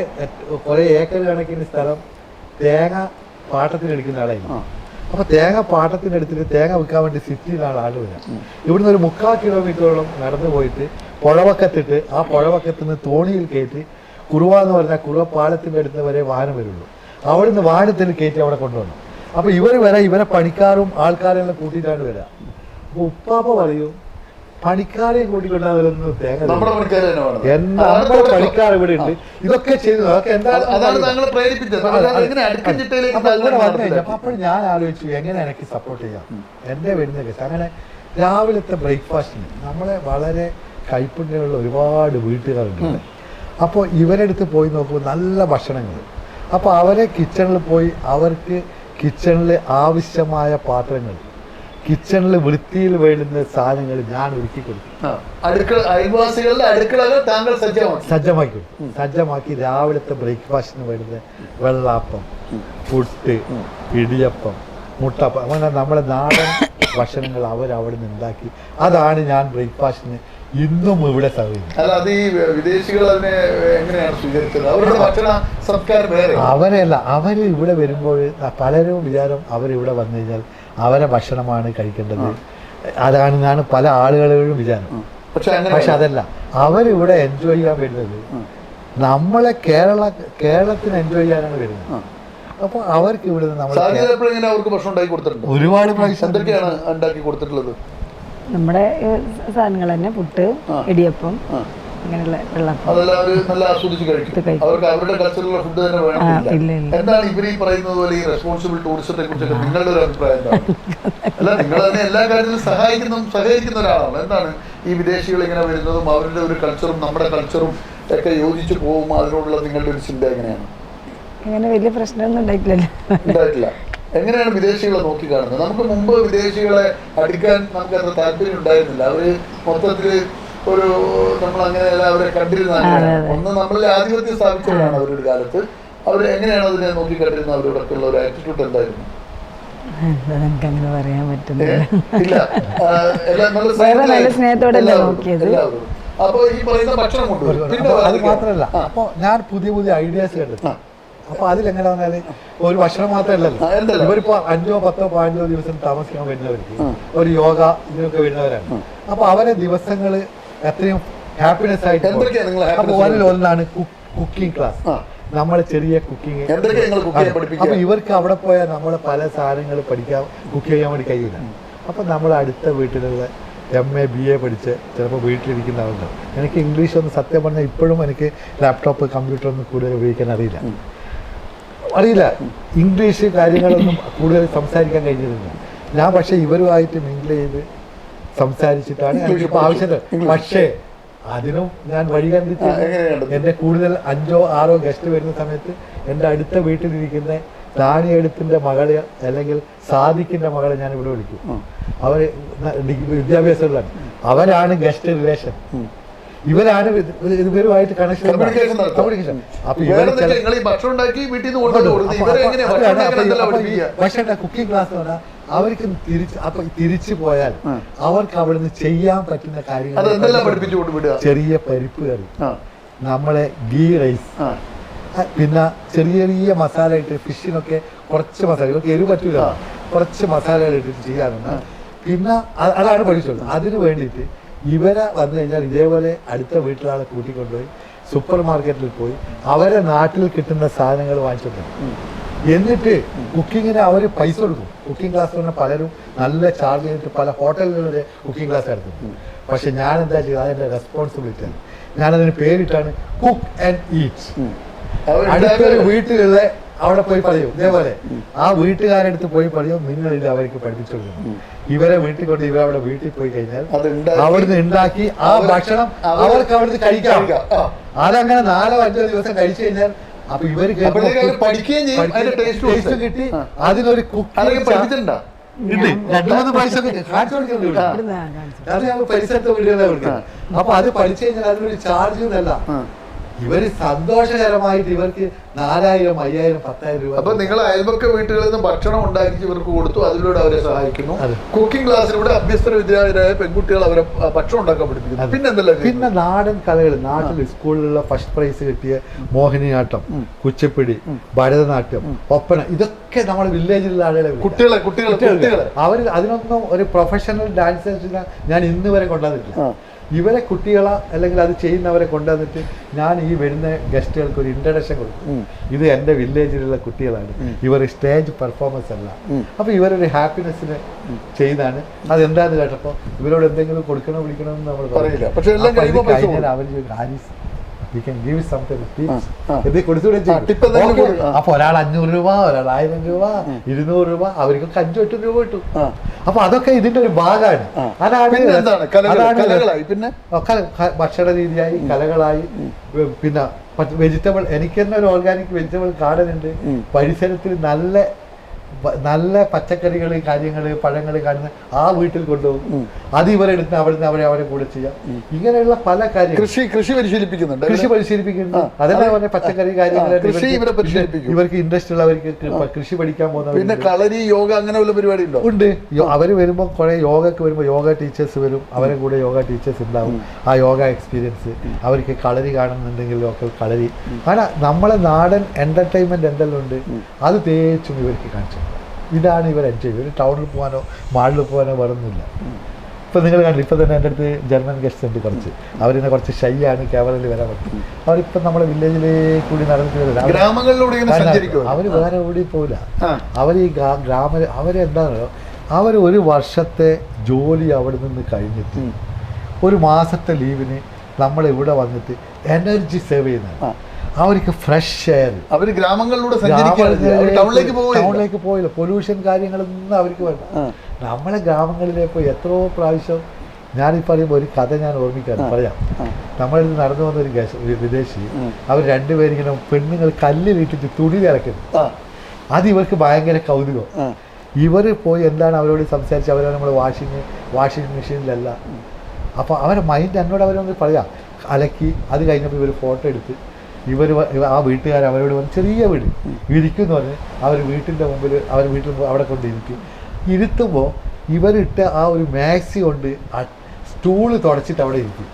കുറെ ഏക്കർ കണക്കിന് സ്ഥലം തേങ്ങ പാട്ടത്തിന് എടുക്കുന്ന ആളായിരുന്നു. അപ്പൊ തേങ്ങ പാട്ടത്തിന് എടുത്തിട്ട് തേങ്ങ വിൽക്കാൻ വേണ്ടി സിറ്റിയിലാണ് ആള് വരിക. ഇവിടുന്ന് ഒരു 3/4 കിലോമീറ്ററോളം നടന്നു പോയിട്ട് പുഴവക്കത്തിട്ട് ആ പുഴവക്കത്ത് നിന്ന് തോണിയിൽ കയറ്റി കുറുവ എന്ന് പറഞ്ഞാൽ കുറുവ പാലത്തിന്റെ അടുത്ത് വരെ വാഹനം വരുള്ളൂ. അവിടുന്ന് വാഹനത്തിൽ കയറ്റി അവിടെ കൊണ്ടുവന്നു. അപ്പൊ ഇവരെ പണിക്കാരും ആൾക്കാരെല്ലാം കൂട്ടിയിട്ടാണ് വരിക. അപ്പൊ ഉപ്പാപ്പ പറയും പണിക്കാരെയും കൂട്ടിക്കൊണ്ടാ അതിലൊന്നും തേങ്ങ നമ്മുടെ പണിക്കാർ തന്നെ വേണം. എന്താ പണിക്കാർ ഇവിടെ ഉണ്ട്. ഇതൊക്കെ ചെയ്തു അതൊക്കെ അതാണ് താങ്കളെ പ്രേരിപ്പിച്ചത്. എങ്ങനെ അടുക്കും ചിട്ടയിലേക്ക് ഇവിടെ വന്നു കഴിഞ്ഞപ്പോ അപ്പോൾ ഞാൻ ആലോചിച്ചു എങ്ങനെ എനിക്ക് സപ്പോർട്ട് ചെയ്യാം എന്റെ വരുന്ന കേസ്. അങ്ങനെ രാവിലത്തെ ബ്രേക്ക്ഫാസ്റ്റിന് നമ്മളെ വളരെ കൈപ്പുണ്യമുള്ള ഒരുപാട് വീട്ടുകാരുണ്ട്. അപ്പോൾ ഇവരെടുത്ത് പോയി നോക്കുമ്പോൾ നല്ല ഭക്ഷണങ്ങൾ. അപ്പോൾ അവരെ കിച്ചണിൽ പോയി അവർക്ക് കിച്ചണിൽ ആവശ്യമായ പാത്രങ്ങൾ, കിച്ചണിൽ വൃത്തിയിൽ വേണ്ടുന്ന സാധനങ്ങൾ ഞാൻ ഒരുക്കി കൊടുക്കും. അയൽവാസികളുടെ അടുക്കളകൾ താങ്കൾ സജ്ജമാക്കി സജ്ജമാക്കി രാവിലത്തെ ബ്രേക്ക്ഫാസ്റ്റിന് വേണ്ടുന്ന വെള്ളാപ്പം, പുട്ട്, ഇടിയപ്പം, മുട്ടപ്പം, അങ്ങനെ നമ്മുടെ നാടൻ ഭക്ഷണങ്ങൾ അവരവിടെ നിന്ന് ഉണ്ടാക്കി. അതാണ് ഞാൻ ബ്രേക്ക്ഫാസ്റ്റിന് ഇന്നും ഇവിടെ സൗകര്യം. അല്ല, അത് ഈ വിദേശികൾ അതിനെ എങ്ങനെയാണ് സ്വീകരിച്ചത്? അവരുടെ ഭക്ഷണ സംസ്കാരം വേറെ. അവരല്ല, അവർ ഇവിടെ വരുമ്പോൾ പലരും വിചാരം അവരിവിടെ വന്നു കഴിഞ്ഞാൽ അവരെ ഭക്ഷണമാണ് കഴിക്കേണ്ടത്, അതാണെന്നാണ് പല ആളുകളുടെയും വിചാരം. പക്ഷെ അതല്ല, അവരിവിടെ എൻജോയ് ചെയ്യാൻ വരുന്നത് നമ്മളെ കേരളത്തിന് എൻജോയ് ചെയ്യാനാണ് വരുന്നത്. അപ്പൊ അവർക്ക് ഇവിടെ അവർക്ക് ഭക്ഷണം ഉണ്ടാക്കി കൊടുത്തിട്ടുണ്ട്. ഒരുപാട് പ്രാവശ്യം. എന്തൊക്കെയാണ് ഉണ്ടാക്കി കൊടുത്തിട്ടുള്ളത്? നമ്മുടെ സാധനങ്ങൾ തന്നെ, പുട്ട്, ഇടിയപ്പം, അങ്ങനെയുള്ള വെള്ളപ്പം, അതെല്ലാം അവർ നല്ല ആസ്വദിച്ച് കഴിക്കും. അവർക്ക് അവരുടെ കൾച്ചറിലുള്ള ഫുഡ് തന്നെ വേണം. എന്താണ് ഇവർ ഈ പറയുന്നത് പോലെ ഈ റെസ്പോൺസിബിൾ ടൂറിസത്തെ കുറിച്ചൊക്കെ നിങ്ങളുടെ ഒരു അഭിപ്രായം എന്താണ്? അല്ല, നിങ്ങൾ അതിനെ എല്ലാ കാര്യത്തിലും സഹകരിക്കുന്ന ഒരാളാണ്. എന്താണ് ഈ വിദേശികൾ ഇങ്ങനെ വരുന്നതും അവരുടെ ഒരു കൾച്ചറും നമ്മുടെ കൾച്ചറും ഒക്കെ യോജിച്ച് പോകുമ്പോൾ അതിനോടുള്ള നിങ്ങളുടെ ഒരു ചിന്ത എങ്ങനെയാണ്? അങ്ങനെ വലിയ പ്രശ്നമൊന്നും ഉണ്ടായിട്ടില്ല. എങ്ങനെയാണ് വിദേശികളെ നോക്കി കാണുന്നത്? നമുക്ക് മുമ്പ് വിദേശികളെ അടുക്കാൻ നമുക്ക് അത്ര താല്പര്യം ഉണ്ടായിരുന്നില്ല. അവര് മൊത്തത്തില് ഒരു നമ്മൾ അങ്ങനെയല്ല അവരെ കണ്ടിരുന്ന ഒന്ന് നമ്മളിൽ ആധിപത്യം സ്ഥാപിച്ചവരാണ് അവരൊരു കാലത്ത്. അവർ എങ്ങനെയാണ് അതിനെ നോക്കി കണ്ടിരുന്നത്? അവരോടൊക്കെ ഉള്ള ഒരു ആറ്റിറ്റ്യൂഡ് എന്തായിരുന്നു? അങ്ങനെ പറയാൻ പറ്റുന്നില്ല. ഇല്ല, നല്ല സ്നേഹത്തോടെ നോക്കിയത്. അപ്പൊ ഈ പറയുന്ന ഭക്ഷണം കൊണ്ടുവരും. പിന്നെ അത് മാത്രമല്ല, അപ്പൊ ഞാൻ പുതിയ പുതിയ ഐഡിയാസ് കണ്ടു. അപ്പൊ അതിലെങ്ങനെ പറഞ്ഞാല് ഒരു ഭക്ഷണം മാത്രമല്ലല്ലോ, ഇവരിപ്പോ 5, 10, 15 ദിവസം താമസിക്കാൻ വരുന്നവർക്ക് ഒരു യോഗ ഇതിനൊക്കെ വരുന്നവരാണ്. അപ്പൊ അവരെ ദിവസങ്ങള് എത്രയും ഹാപ്പിനെസ് ആയിട്ട്. അപ്പൊ ഒന്നാണ് കുക്കിംഗ് ക്ലാസ്. നമ്മളെ ചെറിയ കുക്കിംഗ്. അപ്പൊ ഇവർക്ക് അവിടെ പോയാൽ നമ്മളെ പല സാധനങ്ങൾ പഠിക്കാൻ, കുക്ക് ചെയ്യാൻ വേണ്ടി കഴിയില്ല. അപ്പൊ നമ്മളെ അടുത്ത വീട്ടിലുള്ള MA BA പഠിച്ച് ചിലപ്പോൾ വീട്ടിലിരിക്കുന്ന ആളുണ്ട്. എനിക്ക് ഇംഗ്ലീഷ് ഒന്നും സത്യം പറഞ്ഞാൽ ഇപ്പോഴും എനിക്ക് ലാപ്ടോപ്പ് കമ്പ്യൂട്ടർ ഒന്നും കൂടുതൽ ഉപയോഗിക്കാൻ അറിയില്ല. ഇംഗ്ലീഷ് കാര്യങ്ങളൊന്നും കൂടുതൽ സംസാരിക്കാൻ കഴിഞ്ഞിരുന്നില്ല ഞാൻ. പക്ഷെ ഇവരുമായിട്ട് മിങ്കിൾ ചെയ്ത് സംസാരിച്ചിട്ടാണ് എനിക്കിപ്പോൾ ആവശ്യമുള്ളത്. പക്ഷേ അതിനും ഞാൻ വഴി കണ്ടിട്ട് എൻ്റെ കൂടുതൽ 5, 6 ഗസ്റ്റ് വരുന്ന സമയത്ത് എൻ്റെ അടുത്ത വീട്ടിലിരിക്കുന്ന ദാനിയെടുത്തിൻ്റെ മകളെ അല്ലെങ്കിൽ സാദിഖിൻ്റെ മകളെ ഞാൻ ഇവിടെ വിളിക്കും. അവർ വിദ്യാഭ്യാസമുള്ളതാണ്. അവരാണ് ഗസ്റ്റ് റിലേഷൻ. ഇവരാണ് ഇവരുമായിട്ട് കണക്ഷൻ. അപ്പൊ പക്ഷേ കുക്കിംഗ് ക്ലാസ് പറഞ്ഞാൽ അവർക്ക് തിരിച്ചു പോയാൽ അവർക്ക് അവിടുന്ന് ചെയ്യാൻ പറ്റുന്ന കാര്യങ്ങൾ, ചെറിയ പരിപ്പ് കറി, നമ്മളെ ഗീ റൈസ്, പിന്നെ ചെറിയ ചെറിയ മസാല ഇട്ട് ഫിഷിനൊക്കെ കുറച്ച് മസാല, ഇവർക്ക് എരിവ് പറ്റൂല, കുറച്ച് മസാലകൾ ഇട്ടിട്ട് ചെയ്യാറുണ്ട്. പിന്നെ അതാണ് പഠിച്ചത്. അതിന് വേണ്ടിയിട്ട് ഇവരെ വന്നു കഴിഞ്ഞാൽ ഇതേപോലെ അടുത്ത വീട്ടിലാളെ കൂട്ടിക്കൊണ്ടുപോയി സൂപ്പർ മാർക്കറ്റിൽ പോയി അവരെ നാട്ടിൽ കിട്ടുന്ന സാധനങ്ങൾ വാങ്ങിച്ചിട്ടുണ്ട്. എന്നിട്ട് കുക്കിങ്ങിന് അവർ പൈസ കൊടുക്കും. കുക്കിംഗ് ക്ലാസ് പറഞ്ഞാൽ പലരും നല്ല ചാർജ് ചെയ്തിട്ട് പല ഹോട്ടലുകളുടെ കുക്കിംഗ് ക്ലാസ് നടത്തും. പക്ഷെ ഞാൻ എന്താ ചെയ്തത്, അതെൻ്റെ റെസ്പോൺസിബിലിറ്റിയാണ്. ഞാനതിന് പേരിട്ടാണ് കുക്ക് ആൻഡ് ഈറ്റ്. അടുത്തൊരു വീട്ടിലുള്ള അവിടെ പോയി പറയും ഇതേപോലെ, ആ വീട്ടുകാരടുത്ത് പോയി പറയും നിങ്ങളിത് അവർക്ക് പഠിപ്പിച്ചു കൊടുക്കണം. ഇവരെ വീട്ടിൽ കൊണ്ട് ഇവരവിടെ വീട്ടിൽ പോയി കഴിഞ്ഞാൽ അവിടുന്ന് ഉണ്ടാക്കി ആ ഭക്ഷണം അവർക്ക് അവിടുന്ന് കഴിക്കാം. അതങ്ങനെ 4 5 ദിവസം കഴിച്ചു കഴിഞ്ഞാൽ അപ്പൊ ഇവർക്ക് ടേസ്റ്റ് കിട്ടി. അതിനൊരു കുക്കിംഗ് 2-3 പ്രാവശ്യം കാണിച്ചു കൊടുക്കുന്നുണ്ട്. അത് ഞങ്ങൾ പരിസരത്തെ വീടുകളെ കൊടുക്കാം. അപ്പൊ അത് പഠിച്ചു കഴിഞ്ഞാൽ അതിനൊരു ചാർജ് ഒന്നല്ല, ഇവര് സന്തോഷകരമായിട്ട് ഇവർക്ക് 4,000, 5,000, 10,000 രൂപ. അപ്പൊ നിങ്ങൾ അയൽപക്ക വീട്ടുകളിൽ നിന്ന് ഭക്ഷണം ഉണ്ടാക്കി ഇവർക്ക് കൊടുത്തു, അതിലൂടെ അവരെ സഹായിക്കുന്നു. അതെ. കുക്കിംഗ് ക്ലാസ്സിലൂടെ അഭ്യസ്തര വിദ്യാർത്ഥിയായ പെൺകുട്ടികൾ അവരെ ഭക്ഷണം ഉണ്ടാക്കാൻ പഠിപ്പിക്കുന്നു. പിന്നെ എന്തെല്ലാം പിന്നെ നാടൻ കലകൾ, നാട്ടിൽ സ്കൂളിലുള്ള ഫസ്റ്റ് പ്രൈസ് കിട്ടിയ മോഹിനിയാട്ടം, കുച്ചിപ്പിടി, ഭരതനാട്യം, ഒപ്പന, ഇതൊക്കെ നമ്മുടെ വില്ലേജിലുള്ള ആളുകളെ കുട്ടികളെ അവർ അതിനൊന്നും ഒരു പ്രൊഫഷണൽ ഡാൻസേഴ്സിനെ ഞാൻ ഇന്ന് വരെ കൊണ്ടുവന്നിട്ടില്ല. ഇവരെ കുട്ടികളെ അല്ലെങ്കിൽ അത് ചെയ്യുന്നവരെ കൊണ്ടുവന്നിട്ട് ഞാൻ ഈ വരുന്ന ഗസ്റ്റുകൾക്ക് ഒരു ഇൻട്രഡക്ഷൻ കൊടുക്കും. ഇത് എൻ്റെ വില്ലേജിലുള്ള കുട്ടികളാണ്, ഇവർ സ്റ്റേജ് പെർഫോമൻസ് അല്ല. അപ്പൊ ഇവരൊരു ഹാപ്പിനെസ്സിന് ചെയ്താണ്. അതെന്താന്ന് കേട്ടപ്പോൾ ഇവരോട് എന്തെങ്കിലും കൊടുക്കണോ വിളിക്കണമെന്ന് നമ്മൾ പറയില്ല. പക്ഷെ എല്ലാം കഴിഞ്ഞാൽ അവർ അപ്പൊ ഒരാൾ 500 രൂപ, ഒരാൾ 1000 രൂപ, 200 രൂപ, അവർക്കൊക്കെ 5-8 രൂപ കിട്ടും. അപ്പൊ അതൊക്കെ ഇതിന്റെ ഒരു ഭാഗമാണ്. പിന്നെ ഭക്ഷണ രീതിയായി, കലകളായി, പിന്നെ വെജിറ്റബിൾ, എനിക്ക് തന്നെ ഒരു ഓർഗാനിക് വെജിറ്റബിൾ ഗാർഡൻ ഉണ്ട്. പരിസരത്തിൽ നല്ല പച്ചക്കറികൾ, കാര്യങ്ങൾ, പഴങ്ങൾ കാണുന്ന ആ വീട്ടിൽ കൊണ്ടുപോകും. അത് ഇവരെടുത്ത് അവിടുന്ന് അവരെ കൂടെ ചെയ്യാം. ഇങ്ങനെയുള്ള പല കാര്യങ്ങൾ കൃഷി പരിശീലിപ്പിക്കുന്നുണ്ട്. അതല്ലേ പറഞ്ഞ പച്ചക്കറി കാര്യങ്ങൾ ഇവർക്ക് ഇൻട്രസ്റ്റ് ഉള്ളവർക്ക് കൃഷി പഠിക്കാൻ പോകുന്നവർ. പിന്നെ കളരി, യോഗ, അങ്ങനെ വല്ല പരിപാടി ഉണ്ടോ? ഉണ്ട്. അവർ വരുമ്പോൾ കുറെ യോഗക്ക് വരുമ്പോൾ യോഗ ടീച്ചേഴ്സ് വരും, അവരെ കൂടെ യോഗ ടീച്ചേഴ്സ് ഉണ്ടാവും. ആ യോഗ എക്സ്പീരിയൻസ് അവർക്ക് കളരി കാണുന്നുണ്ടെങ്കിൽ ലോക്കൽ കളരി, കാരണം നമ്മളെ നാടൻ എന്റർടൈൻമെന്റ് എന്തെല്ലാം ഉണ്ട് അത് തേച്ചും ഇവർക്ക് കാണിച്ചു. ഇതാണ് ഇവർ എൻജോയ് ചെയ്യും. ടൗണിൽ പോകാനോ മാളിൽ പോകാനോ വേറൊന്നുമില്ല. ഇപ്പം നിങ്ങൾ കണ്ടില്ല, ഇപ്പം തന്നെ എൻ്റെ അടുത്ത് ജർമ്മൻ ഗസ്റ്റ് ഉണ്ട് കുറച്ച്. അവരിനെ കുറച്ച് ഷൈ ആണ്, ക്യാമറയിൽ വരാൻ പറ്റും. അവരിപ്പം നമ്മുടെ വില്ലേജിലേക്ക് കൂടി നടന്നിട്ട് വരില്ല. അവർ വേറെ ഓടി പോവില്ല. അവർ ഈ അവരെന്താണല്ലോ, അവർ ഒരു വർഷത്തെ ജോലി അവിടെ നിന്ന് കഴിഞ്ഞിട്ട് ഒരു മാസത്തെ ലീവിന് നമ്മളിവിടെ വന്നിട്ട് എനർജി സേവ് ചെയ്യുന്നതാണ്. അവർക്ക് ഫ്രഷ് എയർ, അവർ ഗ്രാമങ്ങളിലൂടെ ടൗണിലേക്ക് പോയില്ല. പൊല്യൂഷൻ കാര്യങ്ങളൊന്നും അവർക്ക് വേണ്ട. നമ്മളെ ഗ്രാമങ്ങളിലേക്ക് പോയി എത്രയോ പ്രാവശ്യം ഞാനീ പറയുമ്പോൾ ഒരു കഥ ഞാൻ പറയാം. നമ്മളിത് നടന്നു വന്ന ഒരു വിദേശി, അവർ രണ്ടുപേരിങ്ങനെ പെണ്ണുങ്ങൾ കല്ലിലിട്ടിട്ട് തുണി ഇറക്കുന്നു. അത് ഇവർക്ക് ഭയങ്കര കൗതുകം. ഇവർ പോയി എന്താണ് അവരോട് സംസാരിച്ച് അവരെ നമ്മൾ വാഷിംഗ് മെഷീനിലല്ല. അപ്പോൾ അവരെ മൈൻഡ് എന്നോട് അവരൊന്ന് പറയാം അലക്കി. അത് കഴിഞ്ഞപ്പോൾ ഇവർ ഫോട്ടോ എടുത്ത് ആ വീട്ടുകാർ അവരോട് പറഞ്ഞ് ചെറിയ വീട് ഇരിക്കുമെന്ന് പറഞ്ഞ് അവർ വീട്ടിൻ്റെ മുമ്പിൽ അവിടെ കൊണ്ട് ഇരുത്തുമ്പോൾ ഇവരിട്ട ആ ഒരു മാക്സി കൊണ്ട് സ്റ്റൂള് തുടച്ചിട്ട് അവിടെ ഇരുത്തി.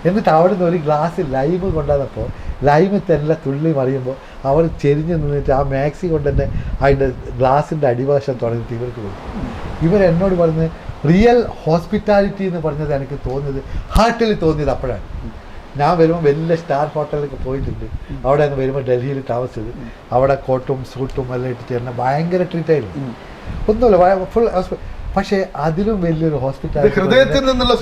എന്നിട്ട് അവിടെ നിന്ന് ഒരു ഗ്ലാസ് ലൈമ് കൊണ്ടുവന്നപ്പോൾ ലൈമിൽ തന്നെ തുള്ളി മറിയുമ്പോൾ അവർ ചെരിഞ്ഞ് നിന്നിട്ട് ആ മാക്സി കൊണ്ട് തന്നെ അതിൻ്റെ ഗ്ലാസിൻ്റെ അടിവശം തുടങ്ങിയിട്ട് ഇവർക്ക് കൊടുത്തു. ഇവരെന്നോട് പറഞ്ഞ് റിയൽ ഹോസ്പിറ്റാലിറ്റി എന്ന് പറഞ്ഞത് എനിക്ക് തോന്നിയത്, ഹാർട്ടിൽ തോന്നിയത് അപ്പോഴാണ്. ഞാൻ വരുമ്പോൾ വലിയ സ്റ്റാർ ഹോട്ടലിലൊക്കെ പോയിട്ടുണ്ട്. അവിടെ നിന്ന് വരുമ്പോൾ ഡൽഹിയിൽ താമസിച്ചത്. അവിടെ കോട്ടും സൂട്ടും എല്ലാം ഇട്ടിട്ട് തന്നെ ഭയങ്കര ട്രീറ്റ് ആയിരുന്നു. ഒന്നുമില്ല, ഫുൾ. പക്ഷേ അതിലും വലിയൊരു ഹോസ്പിറ്റാലിറ്റി, ഹൃദയത്തിൽ നിന്നുള്ള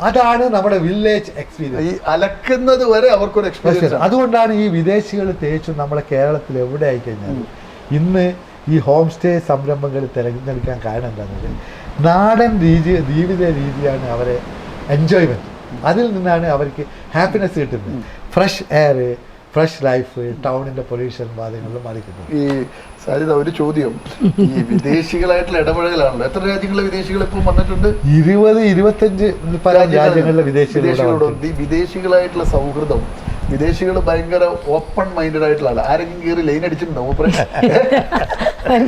അതാണ് നമ്മുടെ വില്ലേജ് എക്സ്പീരിയൻസ്. അലക്കുന്നത് വരെ അവർക്കൊരു എക്സ്പീരിയൻസ്. അതുകൊണ്ടാണ് ഈ വിദേശികൾ തേച്ചും നമ്മുടെ കേരളത്തിൽ എവിടെ ആയിക്കഴിഞ്ഞാൽ ഇന്ന് ഈ ഹോം സ്റ്റേ സംരംഭങ്ങൾ തിരഞ്ഞെടുക്കാൻ കാരണം എന്താണെന്ന് നാടൻ ജീവിത രീതിയാണ് അവരെ എൻജോയ്മെൻറ്റ്. അതിൽ നിന്നാണ് അവർക്ക് ഹാപ്പിനെസ് കിട്ടുന്നത്. ഫ്രഷ് എയർ, ഫ്രഷ് ലൈഫ്, ടൗണിൻ്റെ പൊല്യൂഷൻ ബാധകളിലും മാറിക്കുന്നത്. ഈ സാരിത, ഒരു ചോദ്യം, ഈ വിദേശികളായിട്ടുള്ള ഇടപഴകലാണല്ലോ. എത്ര രാജ്യങ്ങളിലെ വിദേശികൾ ഇപ്പം വന്നിട്ടുണ്ട്? 20-25 രാജ്യങ്ങളിലെ വിദേശികളോട്. ഈ വിദേശികളായിട്ടുള്ള സൗഹൃദം, വിദേശികൾ ഭയങ്കര ഓപ്പൺ മൈൻഡഡ് ആയിട്ടുള്ള ആളാണ്. ആരെങ്കിലും കയറി ലൈൻ അടിച്ചിട്ടുണ്ടോ?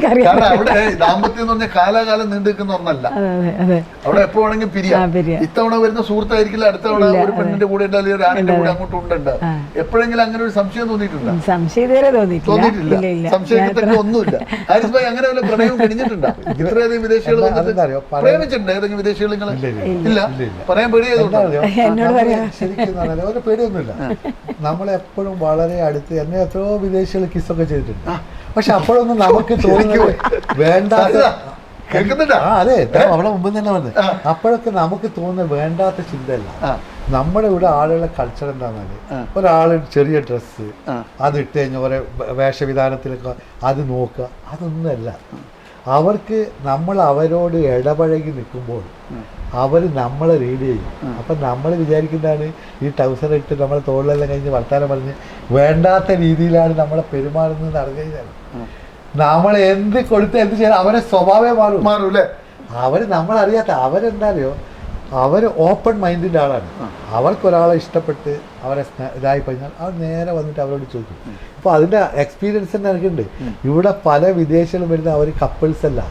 കാരണം അവിടെ ദാമ്പത്യം എന്ന് പറഞ്ഞാൽ കാലാകാലം നീണ്ടു നിൽക്കുന്ന ഒന്നല്ല. അവിടെ എപ്പോ വേണമെങ്കിൽ പിരിയാം. ഇത്തവണ വരുന്ന സുഹൃത്തായിരിക്കില്ല, അടുത്ത തവണ ഒരു പെണ്ണിന്റെ കൂടെ ഉണ്ട്, അല്ലെങ്കിൽ ഒരു ആണിന്റെ കൂടെ അങ്ങോട്ടും ഉണ്ട്. എപ്പോഴെങ്കിലും അങ്ങനെ ഒരു സംശയം തോന്നിയിട്ടുണ്ടോ? തോന്നിയിട്ടില്ല. സംശയത്തൊക്കെ ഒന്നുമില്ല. ഹാരിസ് ഭായ്, അങ്ങനെ വല്ല പ്രണയവും കഴിഞ്ഞിട്ടുണ്ടോ? ഇത്രയധികം വിദേശികൾ പ്രേമിച്ചിട്ടുണ്ട് ഏതെങ്കിലും വിദേശികൾ? ഇല്ല, പറയാൻ ശരിക്കും ഒരു പേടിയൊന്നുമില്ല. നമ്മളെപ്പോഴും വളരെ അടുത്ത് എന്നെ എത്രയോ വിദേശികൾ കിസ്സൊക്കെ ചെയ്തിട്ടുണ്ട്. പക്ഷെ അപ്പോഴൊന്നും നമുക്ക് തോന്നുന്നത് വേണ്ടാത്ത, അതെ, അവിടെ മുമ്പ് തന്നെ പറഞ്ഞത്, അപ്പോഴൊക്കെ നമുക്ക് തോന്നുന്നത് വേണ്ടാത്ത ചിന്തയല്ല. നമ്മുടെ ഇവിടെ ആളുകളുടെ കൾച്ചർ എന്താണെന്നാല്, ഒരാൾ ചെറിയ ഡ്രസ്സ് അതിട്ട് കഴിഞ്ഞാൽ ഓരോ വേഷവിധാനത്തിലൊക്കെ അത് നോക്കുക, അതൊന്നുമല്ല. അവർക്ക് നമ്മൾ അവരോട് ഇടപഴകി നിൽക്കുമ്പോൾ അവർ നമ്മളെ റീഡ് ചെയ്യും. അപ്പം നമ്മൾ വിചാരിക്കുന്നതാണ് ഈ ടൗസർ ഇട്ട് നമ്മളെ തോളിലെല്ലാം കഴിഞ്ഞ് വർത്താനം പറഞ്ഞ് വേണ്ടാത്ത രീതിയിലാണ് നമ്മളെ പെരുമാറുന്നത് അറിഞ്ഞാൽ നമ്മൾ എന്ത് കൊടുത്ത് എന്ത് ചെയ്യാൻ അവരെ സ്വഭാവമേ മാറൂല്ലേ. അവർ നമ്മളറിയാത്ത, അവരെന്താ അറിയോ, അവർ ഓപ്പൺ മൈൻഡിൻ്റെ ആളാണ്. അവർക്കൊരാളെ ഇഷ്ടപ്പെട്ട് അവരെ ഇതായി കഴിഞ്ഞാൽ അവർ നേരെ വന്നിട്ട് അവരോട് ചോദിക്കും. അപ്പോൾ അതിൻ്റെ എക്സ്പീരിയൻസ് തന്നെ എനിക്കുണ്ട്. ഇവിടെ പല വിദേശികളും വരുന്ന അവർ കപ്പിൾസ് അല്ല,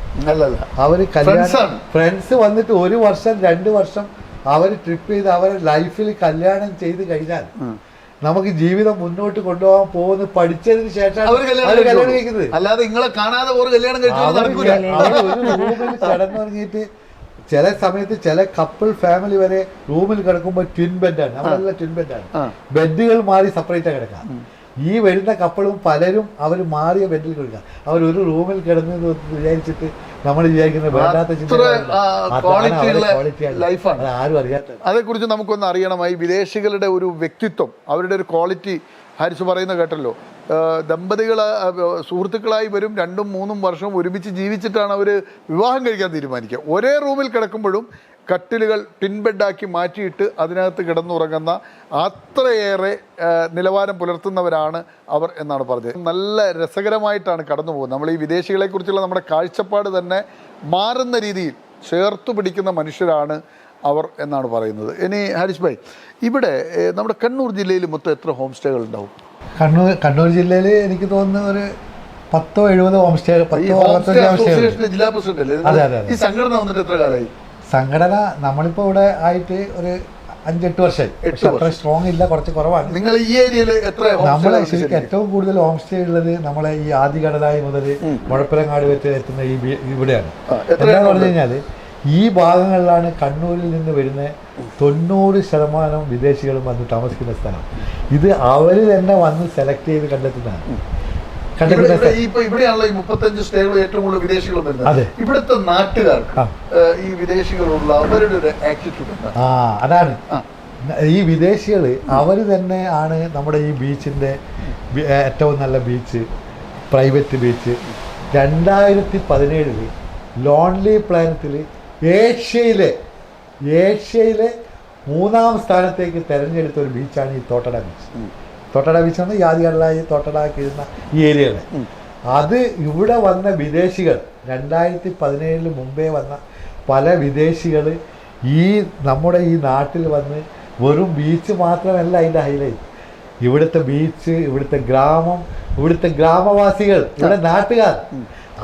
അവർ കല്യാണം ഫ്രണ്ട്സ് വന്നിട്ട് 1 വർഷം 2 വർഷം അവർ ട്രിപ്പ് ചെയ്ത് അവരെ ലൈഫിൽ കല്യാണം ചെയ്ത് കഴിഞ്ഞാൽ നമുക്ക് ജീവിതം മുന്നോട്ട് കൊണ്ടുപോകാൻ പോകുന്ന പഠിച്ചതിന് ശേഷമാണ് അവർ കല്യാണം കഴിക്കുന്നത്. അല്ലാതെ നിങ്ങളെ കാണാതെ ഒരു കല്യാണം റൂമിൽ കിടന്നുറങ്ങിയിട്ട് ചില സമയത്ത് ചില കപ്പിൾ ഫാമിലി വരെ റൂമിൽ കിടക്കുമ്പോൾ ട്വിൻ ബെഡാണ്, നമ്മളെല്ലാം ട്വിൻ ബെഡാണ്, ബെഡുകൾ മാറി സെപ്പറേറ്റ് കിടക്കാം. ഈ വരുന്ന കപ്പിളും പലരും അവർ മാറിയ ബെഡിൽ കിടക്കുക. അവരൊരു റൂമിൽ കിടന്ന് വിചാരിച്ചിട്ട് നമ്മൾ വിചാരിക്കുന്നത് വേണ്ടാത്ത ലൈഫാണ്, ആരും അറിയാത്ത. അതേക്കുറിച്ച് നമുക്കൊന്ന് അറിയണമായി. വിദേശികളുടെ ഒരു വ്യക്തിത്വം, അവരുടെ ഒരു ക്വാളിറ്റി ഹാരിസ് പറയുന്ന കേട്ടല്ലോ. ദമ്പതികൾ സുഹൃത്തുക്കളായി വരും, 2-3 വർഷം ഒരുമിച്ച് ജീവിച്ചിട്ടാണ് അവർ വിവാഹം കഴിക്കാൻ തീരുമാനിക്കുക. ഒരേ റൂമിൽ കിടക്കുമ്പോഴും കട്ടിലുകൾ ടിൻ ബെഡാക്കി മാറ്റിയിട്ട് അതിനകത്ത് കിടന്നുറങ്ങുന്ന അത്രയേറെ നിലവാരം പുലർത്തുന്നവരാണ് അവർ എന്നാണ് പറഞ്ഞത്. നല്ല രസകരമായിട്ടാണ് കടന്നു പോകുന്നത്. നമ്മൾ ഈ വിദേശികളെക്കുറിച്ചുള്ള നമ്മുടെ കാഴ്ചപ്പാട് തന്നെ മാറുന്ന രീതിയിൽ ചേർത്തു പിടിക്കുന്ന മനുഷ്യരാണ് അവർ എന്നാണ് പറയുന്നത്. ഇനി ഹാരിസ് ഭായ്, ഇവിടെ നമ്മുടെ കണ്ണൂർ ജില്ലയിൽ മൊത്തം എത്ര ഹോം സ്റ്റേകൾ ഉണ്ടാവും? കണ്ണൂർ ജില്ലയിൽ എനിക്ക് തോന്നുന്നു ഒരു 10-70 ഹോം സ്റ്റേ, 10-65 ജില്ലാ പ്രസിഡന്റ് അല്ലേ? അതെ അതെ. ഈ സംഘടന വന്നിട്ട് എത്ര കാലമായി? സംഘടന നമ്മളിപ്പോൾ ഇവിടെ ആയിട്ട് ഒരു 5-8 വർഷമായി. അത്ര സ്ട്രോങ് ഇല്ല, കുറച്ച് കുറവാണ്. നിങ്ങൾ ഈ ഏരിയയിൽ എത്ര? നമ്മളെ ശരിക്കും ഏറ്റവും കൂടുതൽ ഹോം സ്റ്റേ ഉള്ളത് നമ്മളെ ഈ ആദികടലായി മുതൽ മുഴപ്പിലങ്ങാട് വരെ എത്തുന്ന ഇവിടെയാണ്. എന്താണെന്ന് പറഞ്ഞു കഴിഞ്ഞാൽ ഈ ഭാഗങ്ങളിലാണ് കണ്ണൂരിൽ നിന്ന് വരുന്ന 90% വിദേശികളും വന്ന് താമസിക്കുന്ന സ്ഥലം. ഇത് അവർ തന്നെ വന്ന് സെലക്ട് ചെയ്ത് കണ്ടെത്തുന്നതാണ്. ഇവിടെയാണല്ലോ ഈ 35 സ്റ്റേകൾ ഏറ്റവും കൂടുതൽ വിദേശികൾ വരുന്നത്. ഇവിടുത്തെ നാട്ടുകാർക്ക് ഈ വിദേശികളുള്ള അവരുടെ ഒരു ആറ്റിറ്റ്യൂഡ് അതാണ്. ഈ വിദേശികൾ അവർ തന്നെ ആണ് നമ്മുടെ ഈ ബീച്ചിൻ്റെ ഏറ്റവും നല്ല ബീച്ച്, പ്രൈവറ്റ് ബീച്ച്. 2017 ലോൺലി പ്ലാനറ്റിൽ ഏഷ്യയിലെ 3ാം സ്ഥാനത്തേക്ക് തിരഞ്ഞെടുത്ത ഒരു ബീച്ചാണ് ഈ തോട്ടട ബീച്ച്. തോട്ടട ബീച്ച് എന്ന് ആദികടലായി തോട്ടട കഴിയുന്ന ഈ ഏരിയകൾ. അത് ഇവിടെ വന്ന വിദേശികൾ 2017 മുമ്പേ വന്ന പല വിദേശികൾ ഈ നമ്മുടെ ഈ നാട്ടിൽ വന്ന് വെറും ബീച്ച് മാത്രമല്ല അതിൻ്റെ ഹൈലൈറ്റ്. ഇവിടുത്തെ ബീച്ച്, ഇവിടുത്തെ ഗ്രാമം, ഇവിടുത്തെ ഗ്രാമവാസികൾ, ഇവിടെ നാട്ടുകാർ,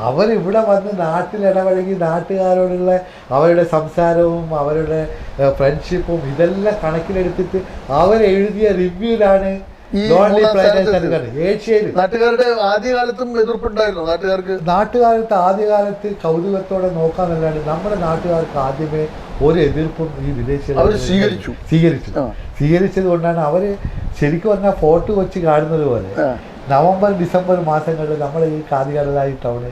അവരിവിടെ വന്ന് നാട്ടിലിടപഴകി നാട്ടുകാരോടുള്ള അവരുടെ സംസാരവും അവരുടെ ഫ്രണ്ട്ഷിപ്പും ഇതെല്ലാം കണക്കിലെടുത്തിട്ട് അവരെഴുതിയ റിവ്യൂലാണ് നാട്ടുകാരുടെ ആദ്യകാലത്തും എതിർപ്പുണ്ടായിരുന്നു. നാട്ടുകാലത്ത് ആദ്യകാലത്ത് കൗതുകത്തോടെ നോക്കാന്നല്ലാണ്ട് നമ്മുടെ നാട്ടുകാർക്ക് ആദ്യമേ ഒരു എതിർപ്പും ഈ വിദേശികൾ സ്വീകരിച്ചത് കൊണ്ടാണ് അവർ ശരിക്കും പറഞ്ഞാൽ ഫോർട്ട് കൊച്ചി കാണുന്നത് പോലെ നവംബർ ഡിസംബർ മാസങ്ങളിൽ നമ്മുടെ ഈ കാതികടലായി ടൗണ്,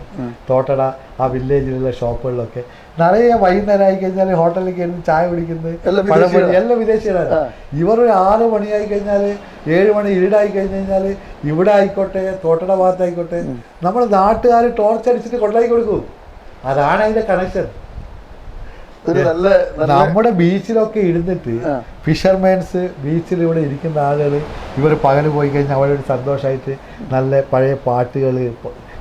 തോട്ടട, ആ വില്ലേജിലുള്ള ഷോപ്പുകളിലൊക്കെ നിറയെ വൈകുന്നേരം ആയി കഴിഞ്ഞാൽ ഹോട്ടലിൽ കയറി ചായ കുടിക്കുന്നത് എല്ലാം വിദേശികളാണ്. ഇവർ ഒരു 6 മണിയായി കഴിഞ്ഞാൽ 7 മണി ഇരുടായി കഴിഞ്ഞ് കഴിഞ്ഞാൽ ഇവിടെ ആയിക്കോട്ടെ തോട്ടട ഭാഗത്തായിക്കോട്ടെ നമ്മൾ നാട്ടുകാർ ടോർച്ച് അടിച്ചിട്ട് കൊണ്ടായി കൊടുക്കും. അതാണ് അതിൻ്റെ കണക്ഷൻ. നമ്മുടെ ബീച്ചിലൊക്കെ ഇരുന്നിട്ട് ഫിഷർമാൻസ് ബീച്ചിൽ ഇവിടെ ഇരിക്കുന്ന ആളുകൾ ഇവർ പകൽ പോയി കഴിഞ്ഞാൽ അവരൊരു സന്തോഷമായിട്ട് നല്ല പഴയ പാട്ടുകൾ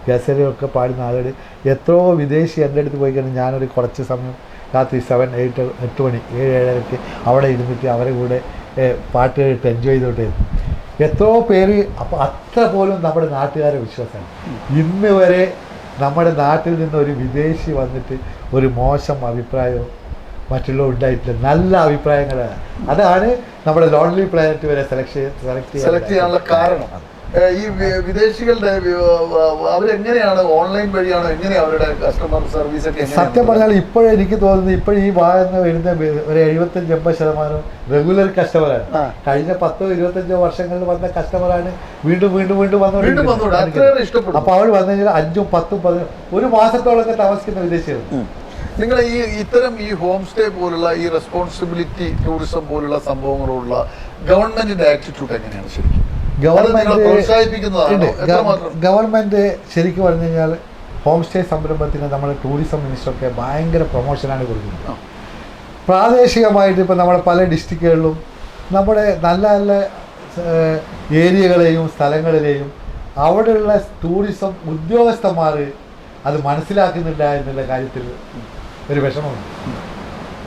ഗസലൊക്കെ പാടുന്ന ആളുകൾ എത്രയോ വിദേശി എൻ്റെ അടുത്ത് പോയി കഴിഞ്ഞാൽ ഞാനൊരു കുറച്ച് സമയം രാത്രി 7-8 മണി 7-7:30 അവിടെ ഇരുന്നിട്ട് അവരെ കൂടെ പാട്ട് കേട്ട് എൻജോയ് ചെയ്തോട്ടായിരുന്നു എത്രയോ പേര്. അപ്പോൾ അത്ര പോലും നമ്മുടെ നാട്ടുകാരെ വിശ്വാസമാണ്. ഇന്ന് വരെ നമ്മുടെ നാട്ടിൽ നിന്ന് ഒരു വിദേശി വന്നിട്ട് ഒരു മോശം അഭിപ്രായവും മറ്റുള്ള ഉണ്ടായിട്ടില്ല. നല്ല അഭിപ്രായങ്ങളാണ്. അതാണ് നമ്മുടെ ലോൺലി പ്ലാനറ്റ് വരെ സെലക്ട് ചെയ്യാനുള്ള കാരണം. ഈ വിദേശികളുടെ അവരെങ്ങനെയാണ്, ഓൺലൈൻ വഴിയാണോ, എങ്ങനെയാണ് അവരുടെ കസ്റ്റമർ സർവീസ് ഒക്കെ? സത്യം പറഞ്ഞാൽ ഇപ്പോഴും എനിക്ക് തോന്നുന്നത് ഇപ്പോഴും ഈ ഭാഗത്ത് വരുന്ന ഒരു 75-80% റെഗുലർ കസ്റ്റമറാണ്. കഴിഞ്ഞ 10-25 വർഷങ്ങളിൽ വന്ന കസ്റ്റമറാണ് വീണ്ടും വീണ്ടും വീണ്ടും വന്നുകൊണ്ടിരിക്കുന്നത്. അപ്പൊ അവർ വന്നു കഴിഞ്ഞാൽ 5, 10, 11 ഒരു മാസത്തോളൊക്കെ താമസിക്കുന്ന വിദേശികൾ. നിങ്ങൾ ഇത്തരം ഈ ഹോം സ്റ്റേ പോലുള്ള ഈ റെസ്പോൺസിബിലിറ്റി ടൂറിസം പോലുള്ള സംഭവങ്ങളുള്ള ഗവൺമെന്റിന്റെ ആറ്റിറ്റ്യൂഡ് എങ്ങനെയാണ് ശരിക്കും? ഗവൺമെന്റ് ശരിക്കും പറഞ്ഞു കഴിഞ്ഞാൽ ഹോം സ്റ്റേ സംരംഭത്തിന് നമ്മുടെ ടൂറിസം മിനിസ്റ്ററൊക്കെ ഭയങ്കര പ്രൊമോഷനാണ് കൊടുക്കുന്നത്. പ്രാദേശികമായിട്ട് ഇപ്പോൾ നമ്മുടെ പല ഡിസ്ട്രിക്റ്റുകളിലും നമ്മുടെ നല്ല നല്ല ഏരിയകളെയും സ്ഥലങ്ങളിലെയും അവിടെയുള്ള ടൂറിസം ഉദ്യോഗസ്ഥന്മാർ അത് മനസ്സിലാക്കുന്നില്ല എന്നുള്ള കാര്യത്തിൽ ഒരു വിഷമമുണ്ട്.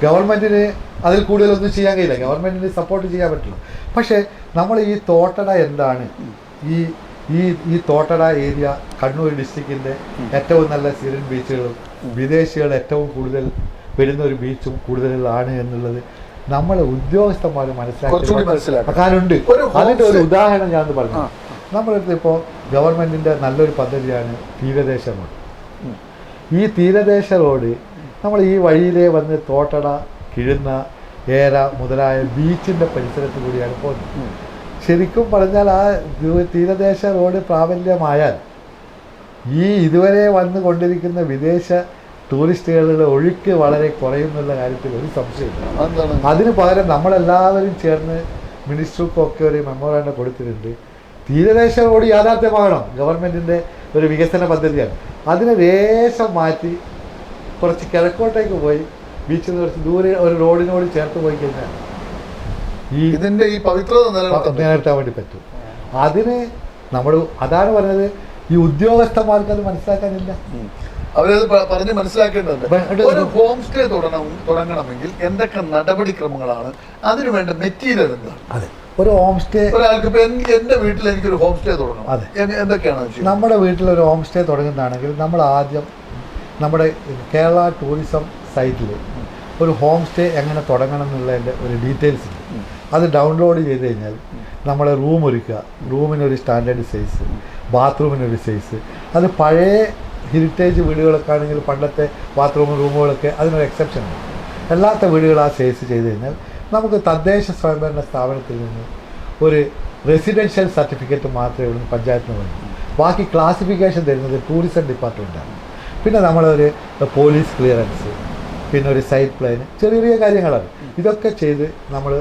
ഗവൺമെൻറ്റിന് അതിൽ കൂടുതലൊന്നും ചെയ്യാൻ കഴിയില്ല, ഗവൺമെൻറ്റിന് സപ്പോർട്ട് ചെയ്യാൻ പറ്റില്ല. പക്ഷേ നമ്മൾ ഈ തോട്ടട എന്താണ്, ഈ ഈ ഈ തോട്ടട ഏരിയ കണ്ണൂർ ഡിസ്ട്രിക്റ്റിൻ്റെ ഏറ്റവും നല്ല സിറിൻ ബീച്ചുകളും വിദേശികൾ ഏറ്റവും കൂടുതൽ വരുന്ന ഒരു ബീച്ചും കൂടുതലാണ് എന്നുള്ളത് നമ്മൾ ഉദ്യോഗസ്ഥന്മാർ മനസ്സിലാക്കാനുണ്ട്. അതിൻ്റെ ഒരു ഉദാഹരണം ഞാൻ പറഞ്ഞു. നമ്മളടുത്ത് ഇപ്പോൾ ഗവൺമെൻറ്റിൻ്റെ നല്ലൊരു പദ്ധതിയാണ് തീരദേശ റോഡ്. ഈ തീരദേശ റോഡ് നമ്മൾ ഈ വഴിയിലേ വന്ന് തോട്ടട, കിഴുന്ന, ഏര മുതലായ ബീച്ചിൻ്റെ പരിസരത്ത് കൂടിയാണ് പോകുന്നത്. ശരിക്കും പറഞ്ഞാൽ ആ തീരദേശ റോഡ് പ്രാബല്യമായാൽ ഈ ഇതുവരെ വന്നു കൊണ്ടിരിക്കുന്ന വിദേശ ടൂറിസ്റ്റുകളുടെ ഒഴുക്ക് വളരെ കുറയുന്നുള്ള കാര്യത്തിൽ ഒരു സംശയമില്ല. അതിന് പകരം നമ്മളെല്ലാവരും ചേർന്ന് മിനിസ്റ്റർക്കൊക്കെ ഒരു മെമ്മോറാണ്ടം കൊടുത്തിട്ടുണ്ട്. തീരദേശ റോഡ് യാഥാർത്ഥ്യമാകണം, ഗവൺമെൻറ്റിൻ്റെ ഒരു വികസന പദ്ധതിയാണ്. അതിനെ ലേശം മാറ്റി കുറച്ച് കിഴക്കോട്ടേക്ക് പോയി ബീച്ചിൽ നിന്ന് കുറച്ച് ദൂരെ ഒരു റോഡിനോട് ചേർത്ത് പോയി കഴിഞ്ഞാൽ ഇതിൻ്റെ ഈ പവിത്രത നിലനിർത്താൻ വേണ്ടി പറ്റും. അതിന് നമ്മൾ അതാണ് പറഞ്ഞത്, ഈ ഉദ്യോഗസ്ഥന്മാർക്ക് അത് മനസ്സിലാക്കാനില്ല. അവരത് പറഞ്ഞ് മനസ്സിലാക്കേണ്ടതുണ്ട്. ഒരു ഹോം സ്റ്റേ തുടങ്ങണമെങ്കിൽ എന്തൊക്കെ നടപടിക്രമങ്ങളാണ്, അതിനു വേണ്ട മെറ്റീരിയൽ എന്താണ്? അതെ, ഒരു ഹോം സ്റ്റേ ഒരാൾക്ക് ഇപ്പൊ എന്റെ വീട്ടിൽ എനിക്കൊരു ഹോം സ്റ്റേ തുടങ്ങണം. അതെ, എന്തൊക്കെയാണ് നമ്മുടെ വീട്ടിലൊരു ഹോം സ്റ്റേ തുടങ്ങുന്നതാണെങ്കിൽ നമ്മൾ ആദ്യം നമ്മുടെ കേരള ടൂറിസം സൈറ്റിൽ ഒരു ഹോം സ്റ്റേ എങ്ങനെ തുടങ്ങണം എന്നുള്ളതിൻ്റെ ഒരു ഡീറ്റെയിൽസ് ഉണ്ട്. അത് ഡൗൺലോഡ് ചെയ്ത് കഴിഞ്ഞാൽ നമ്മൾ റൂം ഒരുക്കുക, റൂമിനൊരു സ്റ്റാൻഡേർഡ് സൈസ്, ബാത്റൂമിനൊരു സൈസ്. അത് പഴയ ഹെറിറ്റേജ് വീടുകളൊക്കെ ആണെങ്കിൽ പണ്ടത്തെ ബാത്റൂം റൂമുകളൊക്കെ അതിനൊരു എക്സെപ്ഷൻ ഉണ്ട്. അല്ലാത്ത വീടുകൾ ആ സൈസ് ചെയ്ത് കഴിഞ്ഞാൽ നമുക്ക് തദ്ദേശ സ്വയംഭരണ സ്ഥാപനത്തിൽ നിന്ന് ഒരു റെസിഡൻഷ്യൽ സർട്ടിഫിക്കറ്റ് മാത്രമേ ഇവിടുന്ന് പഞ്ചായത്തിന് വേണ്ടി. ബാക്കി ക്ലാസിഫിക്കേഷൻ തരുന്നത് ടൂറിസം ഡിപ്പാർട്ട്മെൻറ്റാണ്. പിന്നെ നമ്മളൊരു പോലീസ് ക്ലിയറൻസ്, പിന്നെ ഒരു സൈറ്റ് പ്ലാൻ, ചെറിയ ചെറിയ കാര്യങ്ങളാണ്. ഇതൊക്കെ ചെയ്ത് നമ്മൾ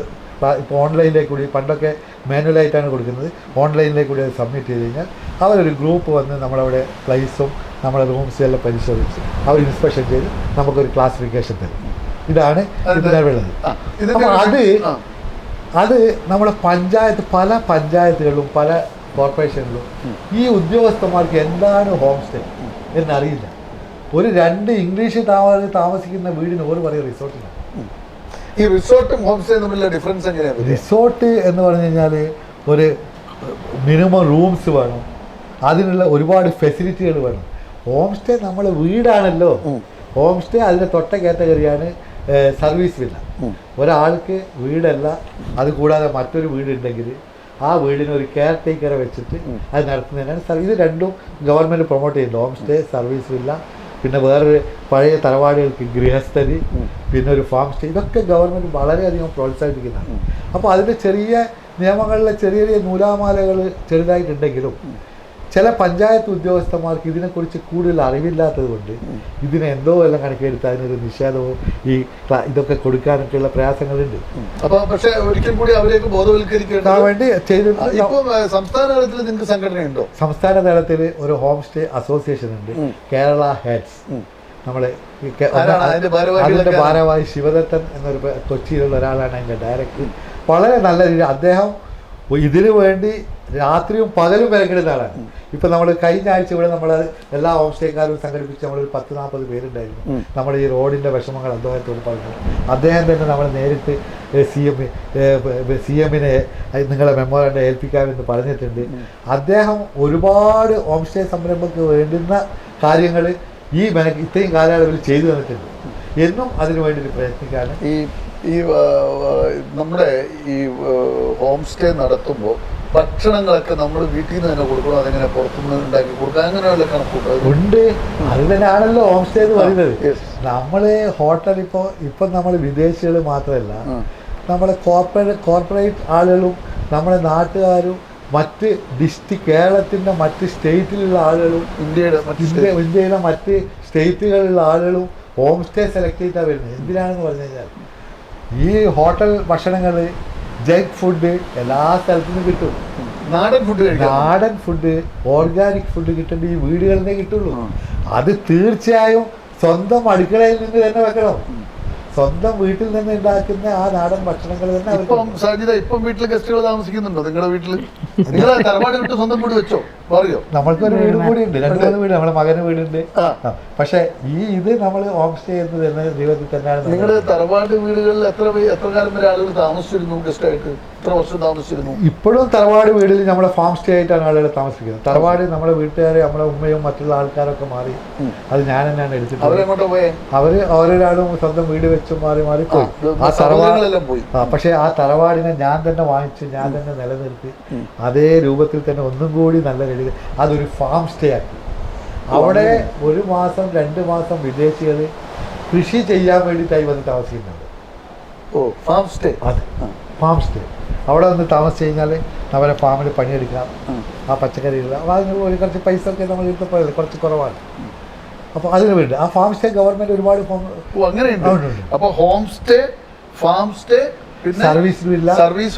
ഇപ്പോൾ ഓൺലൈനിലേക്ക് കൂടി, പണ്ടൊക്കെ മാനുവലായിട്ടാണ് കൊടുക്കുന്നത്, ഓൺലൈനിലേക്ക് കൂടി അത് സബ്മിറ്റ് ചെയ്ത് കഴിഞ്ഞാൽ അവരൊരു ഗ്രൂപ്പ് വന്ന് നമ്മളവിടെ പ്ലേസും നമ്മളെ റൂംസും എല്ലാം പരിശോധിച്ച് അവർ ഇൻസ്പെക്ഷൻ ചെയ്ത് നമുക്കൊരു ക്ലാസിഫിക്കേഷൻ തരും. ഇതാണ് ഇതിനുള്ളത്. അപ്പോൾ അത് നമ്മുടെ പഞ്ചായത്ത്, പല പഞ്ചായത്തുകളിലും പല കോർപ്പറേഷനിലും ഈ ഉദ്യോഗസ്ഥന്മാർക്ക് എന്താണ് ഹോം സ്റ്റേ എന്നറിയില്ല. ഒരു 2 ഇംഗ്ലീഷ് താമസിക്കുന്ന വീടിന് ഒരു പറയും റിസോർട്ടിലാണ്. ഈ റിസോർട്ടും ഹോം സ്റ്റേ തമ്മിലുള്ള ഡിഫറൻസ് എങ്ങനെയാണ്? റിസോർട്ട് എന്ന് പറഞ്ഞു കഴിഞ്ഞാൽ ഒരു മിനിമം റൂംസ് വേണം, അതിനുള്ള ഒരുപാട് ഫെസിലിറ്റികൾ വേണം. ഹോം സ്റ്റേ നമ്മൾ വീടാണല്ലോ. ഹോം സ്റ്റേ അതിൻ്റെ തൊട്ട കാറ്റഗറിയാണ് സർവീസ് വില്ല. ഒരാൾക്ക് വീടല്ല, അത് കൂടാതെ മറ്റൊരു വീടുണ്ടെങ്കിൽ ആ വീടിന് ഒരു കെയർ ടേക്കറെ വെച്ചിട്ട് അത് നടത്തുന്നതിനാണ് ഇത് രണ്ടും ഗവൺമെൻറ് പ്രൊമോട്ട് ചെയ്യുന്നത്. ഹോം സ്റ്റേ, സർവീസ് വില്ല, പിന്നെ വേറൊരു പഴയ തറവാടുകൾക്ക് ഗൃഹസ്ഥലി, പിന്നെ ഒരു ഫാം സ്റ്റേ, ഇതൊക്കെ ഗവൺമെൻറ് വളരെയധികം പ്രോത്സാഹിപ്പിക്കുന്നതാണ്. അപ്പോൾ അതിൻ്റെ ചെറിയ നിയമങ്ങളിലെ ചെറിയ ചെറിയ നൂലാമാലകൾ ചെറുതായിട്ടുണ്ടെങ്കിലും ചില പഞ്ചായത്ത് ഉദ്യോഗസ്ഥന്മാർക്ക് ഇതിനെക്കുറിച്ച് കൂടുതൽ അറിവില്ലാത്തത് കൊണ്ട് ഇതിനെ എന്തോ എല്ലാം കണക്കെടുത്ത് അതിനൊരു നിഷേധവും ഈ ഇതൊക്കെ കൊടുക്കാനൊക്കെയുള്ള പ്രയാസങ്ങളുണ്ട്. അപ്പോൾ പക്ഷേ ഒരിക്കൽ കൂടി അവരെയൊക്കെ ബോധവൽക്കരിക്കാൻ വേണ്ടി ചെയ്തിട്ടുണ്ട്. ഇപ്പോൾ സംസ്ഥാന തലത്തിൽ നിങ്ങൾക്ക് സംഘടനയുണ്ടോ? സംസ്ഥാന തലത്തിൽ ഒരു ഹോം സ്റ്റേ അസോസിയേഷൻ ഉണ്ട്, കേരള ഹെഡ്സ്. നമ്മളെ അതിൻ്റെ ഭാരവാഹി ശിവദത്തൻ എന്നൊരു കൊച്ചിയിലുള്ള ഒരാളാണ് അതിൻ്റെ ഡയറക്ടർ. വളരെ നല്ല രീതിയിൽ അദ്ദേഹം ഇതിനു വേണ്ടി രാത്രിയും പകലും വിലക്കിടുന്ന ആളാണ്. ഇപ്പം നമ്മൾ കഴിഞ്ഞ ആഴ്ച ഇവിടെ നമ്മൾ എല്ലാ ഹോം സ്റ്റേക്കാരും സംഘടിപ്പിച്ച് നമ്മളൊരു 10-40 പേരുണ്ടായിരുന്നു. നമ്മൾ ഈ റോഡിൻ്റെ വിഷമങ്ങൾ അദ്ദേഹത്തോട് പറഞ്ഞു. അദ്ദേഹം തന്നെ നമ്മൾ നേരിട്ട് സി എമ്മിനെ നിങ്ങളെ മെമ്മോറാണ്ടം ഏൽപ്പിക്കാമെന്ന് പറഞ്ഞിട്ടുണ്ട്. അദ്ദേഹം ഒരുപാട് ഹോം സ്റ്റേ സംരംഭങ്ങൾക്ക് വേണ്ടുന്ന കാര്യങ്ങൾ ഈ ഇത്രയും കാലയളവിൽ ചെയ്തു തന്നിട്ടുണ്ട്. എന്നും അതിനു വേണ്ടി പ്രയത്നിക്കാണ്. ഈ നമ്മുടെ ഈ ഹോം സ്റ്റേ നടത്തുമ്പോൾ ഭക്ഷണങ്ങളൊക്കെ നമ്മൾ വീട്ടിൽ നിന്ന് തന്നെ കൊടുക്കണം, അതെങ്ങനെ പുറത്തുനിന്ന് ഉണ്ടാക്കി കൊടുക്കുക, അങ്ങനെയുള്ള കണക്കുണ്ട് ഉണ്ട്. അത് തന്നെയാണല്ലോ ഹോം സ്റ്റേ എന്ന് പറയുന്നത്. നമ്മൾ ഹോട്ടൽ ഇപ്പം നമ്മൾ വിദേശികൾ മാത്രമല്ല, നമ്മളെ കോർപ്പറേറ്റ് ആളുകളും നമ്മുടെ നാട്ടുകാരും മറ്റ് കേരളത്തിൻ്റെ മറ്റ് സ്റ്റേറ്റിലുള്ള ആളുകളും ഇന്ത്യയിലെ മറ്റ് സ്റ്റേറ്റുകളിലുള്ള ആളുകളും ഹോം സ്റ്റേ സെലക്ട് ചെയ്തിട്ടാണ് വരുന്നത്. എന്തിനാണെന്ന് പറഞ്ഞു കഴിഞ്ഞാൽ ഈ ഹോട്ടൽ ഭക്ഷണങ്ങൾ, ജങ്ക് ഫുഡ് എല്ലാ സ്ഥലത്തു നിന്നും കിട്ടും. നാടൻ ഫുഡ്, ഓർഗാനിക് ഫുഡ് കിട്ടേണ്ട ഈ വീടുകളിൽ നിന്നേ കിട്ടുള്ളൂ. അത് തീർച്ചയായും സ്വന്തം അടുക്കളയിൽ നിന്ന് തന്നെ വെക്കണം. സ്വന്തം വീട്ടിൽ നിന്ന് ഉണ്ടാക്കുന്ന ആ നാടൻ ഭക്ഷണങ്ങൾ തന്നെ അവർക്ക് ഇപ്പം സാജിദ ഇപ്പം വീട്ടിൽ ഗസ്റ്റുകൾ താമസിക്കുന്നുണ്ടോ നിങ്ങളുടെ വീട്ടിൽ? നിങ്ങൾ തറവാട് വിട്ട് സ്വന്തം വീട് വെച്ചോ പറയോ? നമ്മൾക്കൊരു വീട് കൂടി ഉണ്ട്, 2-3 വീട്, നമ്മുടെ മകന് വീടുണ്ട്. ആ. പക്ഷെ ഇത് നമ്മൾ ഹോം സ്റ്റേ ചെയ്യുന്നത് തന്നെ ജീവിതത്തിൽ തന്നെയാണ്. നിങ്ങളുടെ തറവാട് വീടുകളിൽ എത്ര കാലം വരെ ആളുകൾ താമസിച്ചിരുന്നു ഗസ്റ്റായിട്ട്? എത്ര വർഷം താമസിച്ചിരുന്നു? ഇപ്പോഴും തറവാട് വീട്ടിൽ നമ്മളെ ഫാം സ്റ്റേ ആയിട്ടാണ് ആളുകൾ താമസിക്കുന്നത്. തറവാട് നമ്മുടെ വീട്ടുകാർ, നമ്മുടെ ഉമ്മയും മറ്റുള്ള ആൾക്കാരൊക്കെ മാറി. അത് ഞാൻ തന്നെയാണ് എടുത്തിട്ട്. അവരെങ്ങോട്ടോ പോയേ? അവര് ഓരോരാളും സ്വന്തം വീട് വെച്ച് മാറി മാറി പോയി. ആ സഹോദരങ്ങളെല്ലാം പോയി. പക്ഷെ ആ തറവാടിനെ ഞാൻ തന്നെ വാങ്ങിച്ച് ഞാൻ തന്നെ നിലനിർത്തി അതേ രൂപത്തിൽ തന്നെ ഒന്നും കൂടി നല്ല രീതിയിൽ അതൊരു ഫാം സ്റ്റേ ആക്കി. അവിടെ 1 മാസം 2 മാസം വിദേശികൾ കൃഷി ചെയ്യാൻ വേണ്ടിയിട്ടായി വന്ന് താമസിക്കുന്നുണ്ട്. ഓ, ഫാം സ്റ്റേ. അതെ, ഫാം സ്റ്റേ. അവിടെ വന്ന് താമസിച്ച് കഴിഞ്ഞാൽ അവരെ ഫാമിൽ പണിയെടുക്കാം, ആ പച്ചക്കറികൾ, അപ്പോൾ അതിന് കുറച്ച് പൈസ ഒക്കെ നമ്മൾ ഇട്ടപ്പോൾ കുറച്ച് കുറവാണ്. അപ്പോൾ അതിന് വേണ്ടി ആ ഫാം സ്റ്റേ ഗവൺമെന്റ് ഒരുപാട് അങ്ങനെയുണ്ട്. അപ്പൊ ഹോം സ്റ്റേ, ഫാം സ്റ്റേ, പിന്നെ സർവീസ്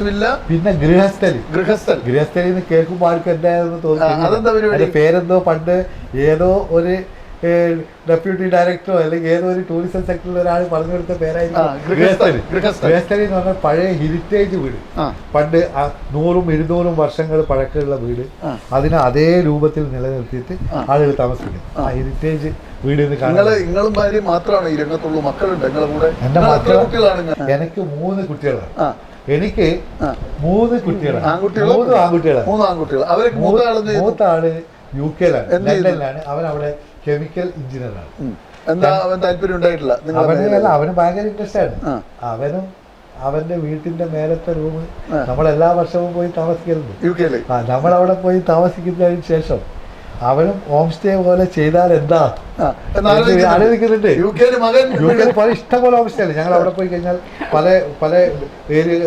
വില്ല, പിന്നെ ഗൃഹസ്ഥലി. ഗൃഹസ്ഥലി എന്ന് കേൾക്കുമ്പോൾ ആർക്കും എന്തായെന്ന് തോന്നുന്നു. അതിന്റെ പേരെന്തോ പണ്ട് ഏതോ ഒരു ഡെപ്യൂട്ടി ഡയറക്ടറോ അല്ലെങ്കിൽ ഏതോ ഒരു ടൂറിസം സെക്ടറിൽ ഒരാൾ പറഞ്ഞു കൊടുത്ത പേരായിരുന്നു ഗൃഹസ്ഥലി. ഗൃഹസ്ഥലി എന്ന് പറഞ്ഞാൽ പഴയ ഹെറിറ്റേജ് വീട്, പണ്ട് 100-200 വർഷങ്ങൾ പഴക്കമുള്ള വീട്, അതിനെ അതേ രൂപത്തിൽ നിലനിർത്തിയിട്ട് ആളുകൾ താമസിക്കും. ആ ഹെറിറ്റേജ് വീട് നിങ്ങളും ഭാര്യ മാത്രമാണ് ഈ രംഗത്തുള്ളൂ? മക്കളുണ്ട് നിങ്ങളുടെ കൂടെ? എന്റെ മക്കളാണ്. എനിക്ക് 3 കുട്ടികളാണ്. എനിക്ക് 3 കുട്ടികളാണ്. 3 ആൺകുട്ടികളാണ്. മൂത്ത ആള് UK ലണ്ടനിലാണ്. അവൻ അവിടെ കെമിക്കൽ എഞ്ചിനീയറാണ്. എന്താ അവൻ താല്പര്യം ഉണ്ടായിട്ടില്ല? അവന് ഭയങ്കര ഇൻട്രസ്റ്റ് ആണ്. അവനും അവന്റെ വീട്ടിന്റെ മേലത്തെ റൂം നമ്മളെല്ലാ വർഷവും പോയി താമസിക്കലുണ്ട്. നമ്മളവിടെ പോയി താമസിക്കുന്നതിന് ശേഷം അവനും ഹോം സ്റ്റേ പോലെ ചെയ്താൽ എന്താ ആലോചിക്കുന്നുണ്ട്. ഇഷ്ടംപോലെ ഹോം സ്റ്റേ ആണ്. ഞങ്ങൾ അവിടെ പോയി കഴിഞ്ഞാൽ പല ഏരിയ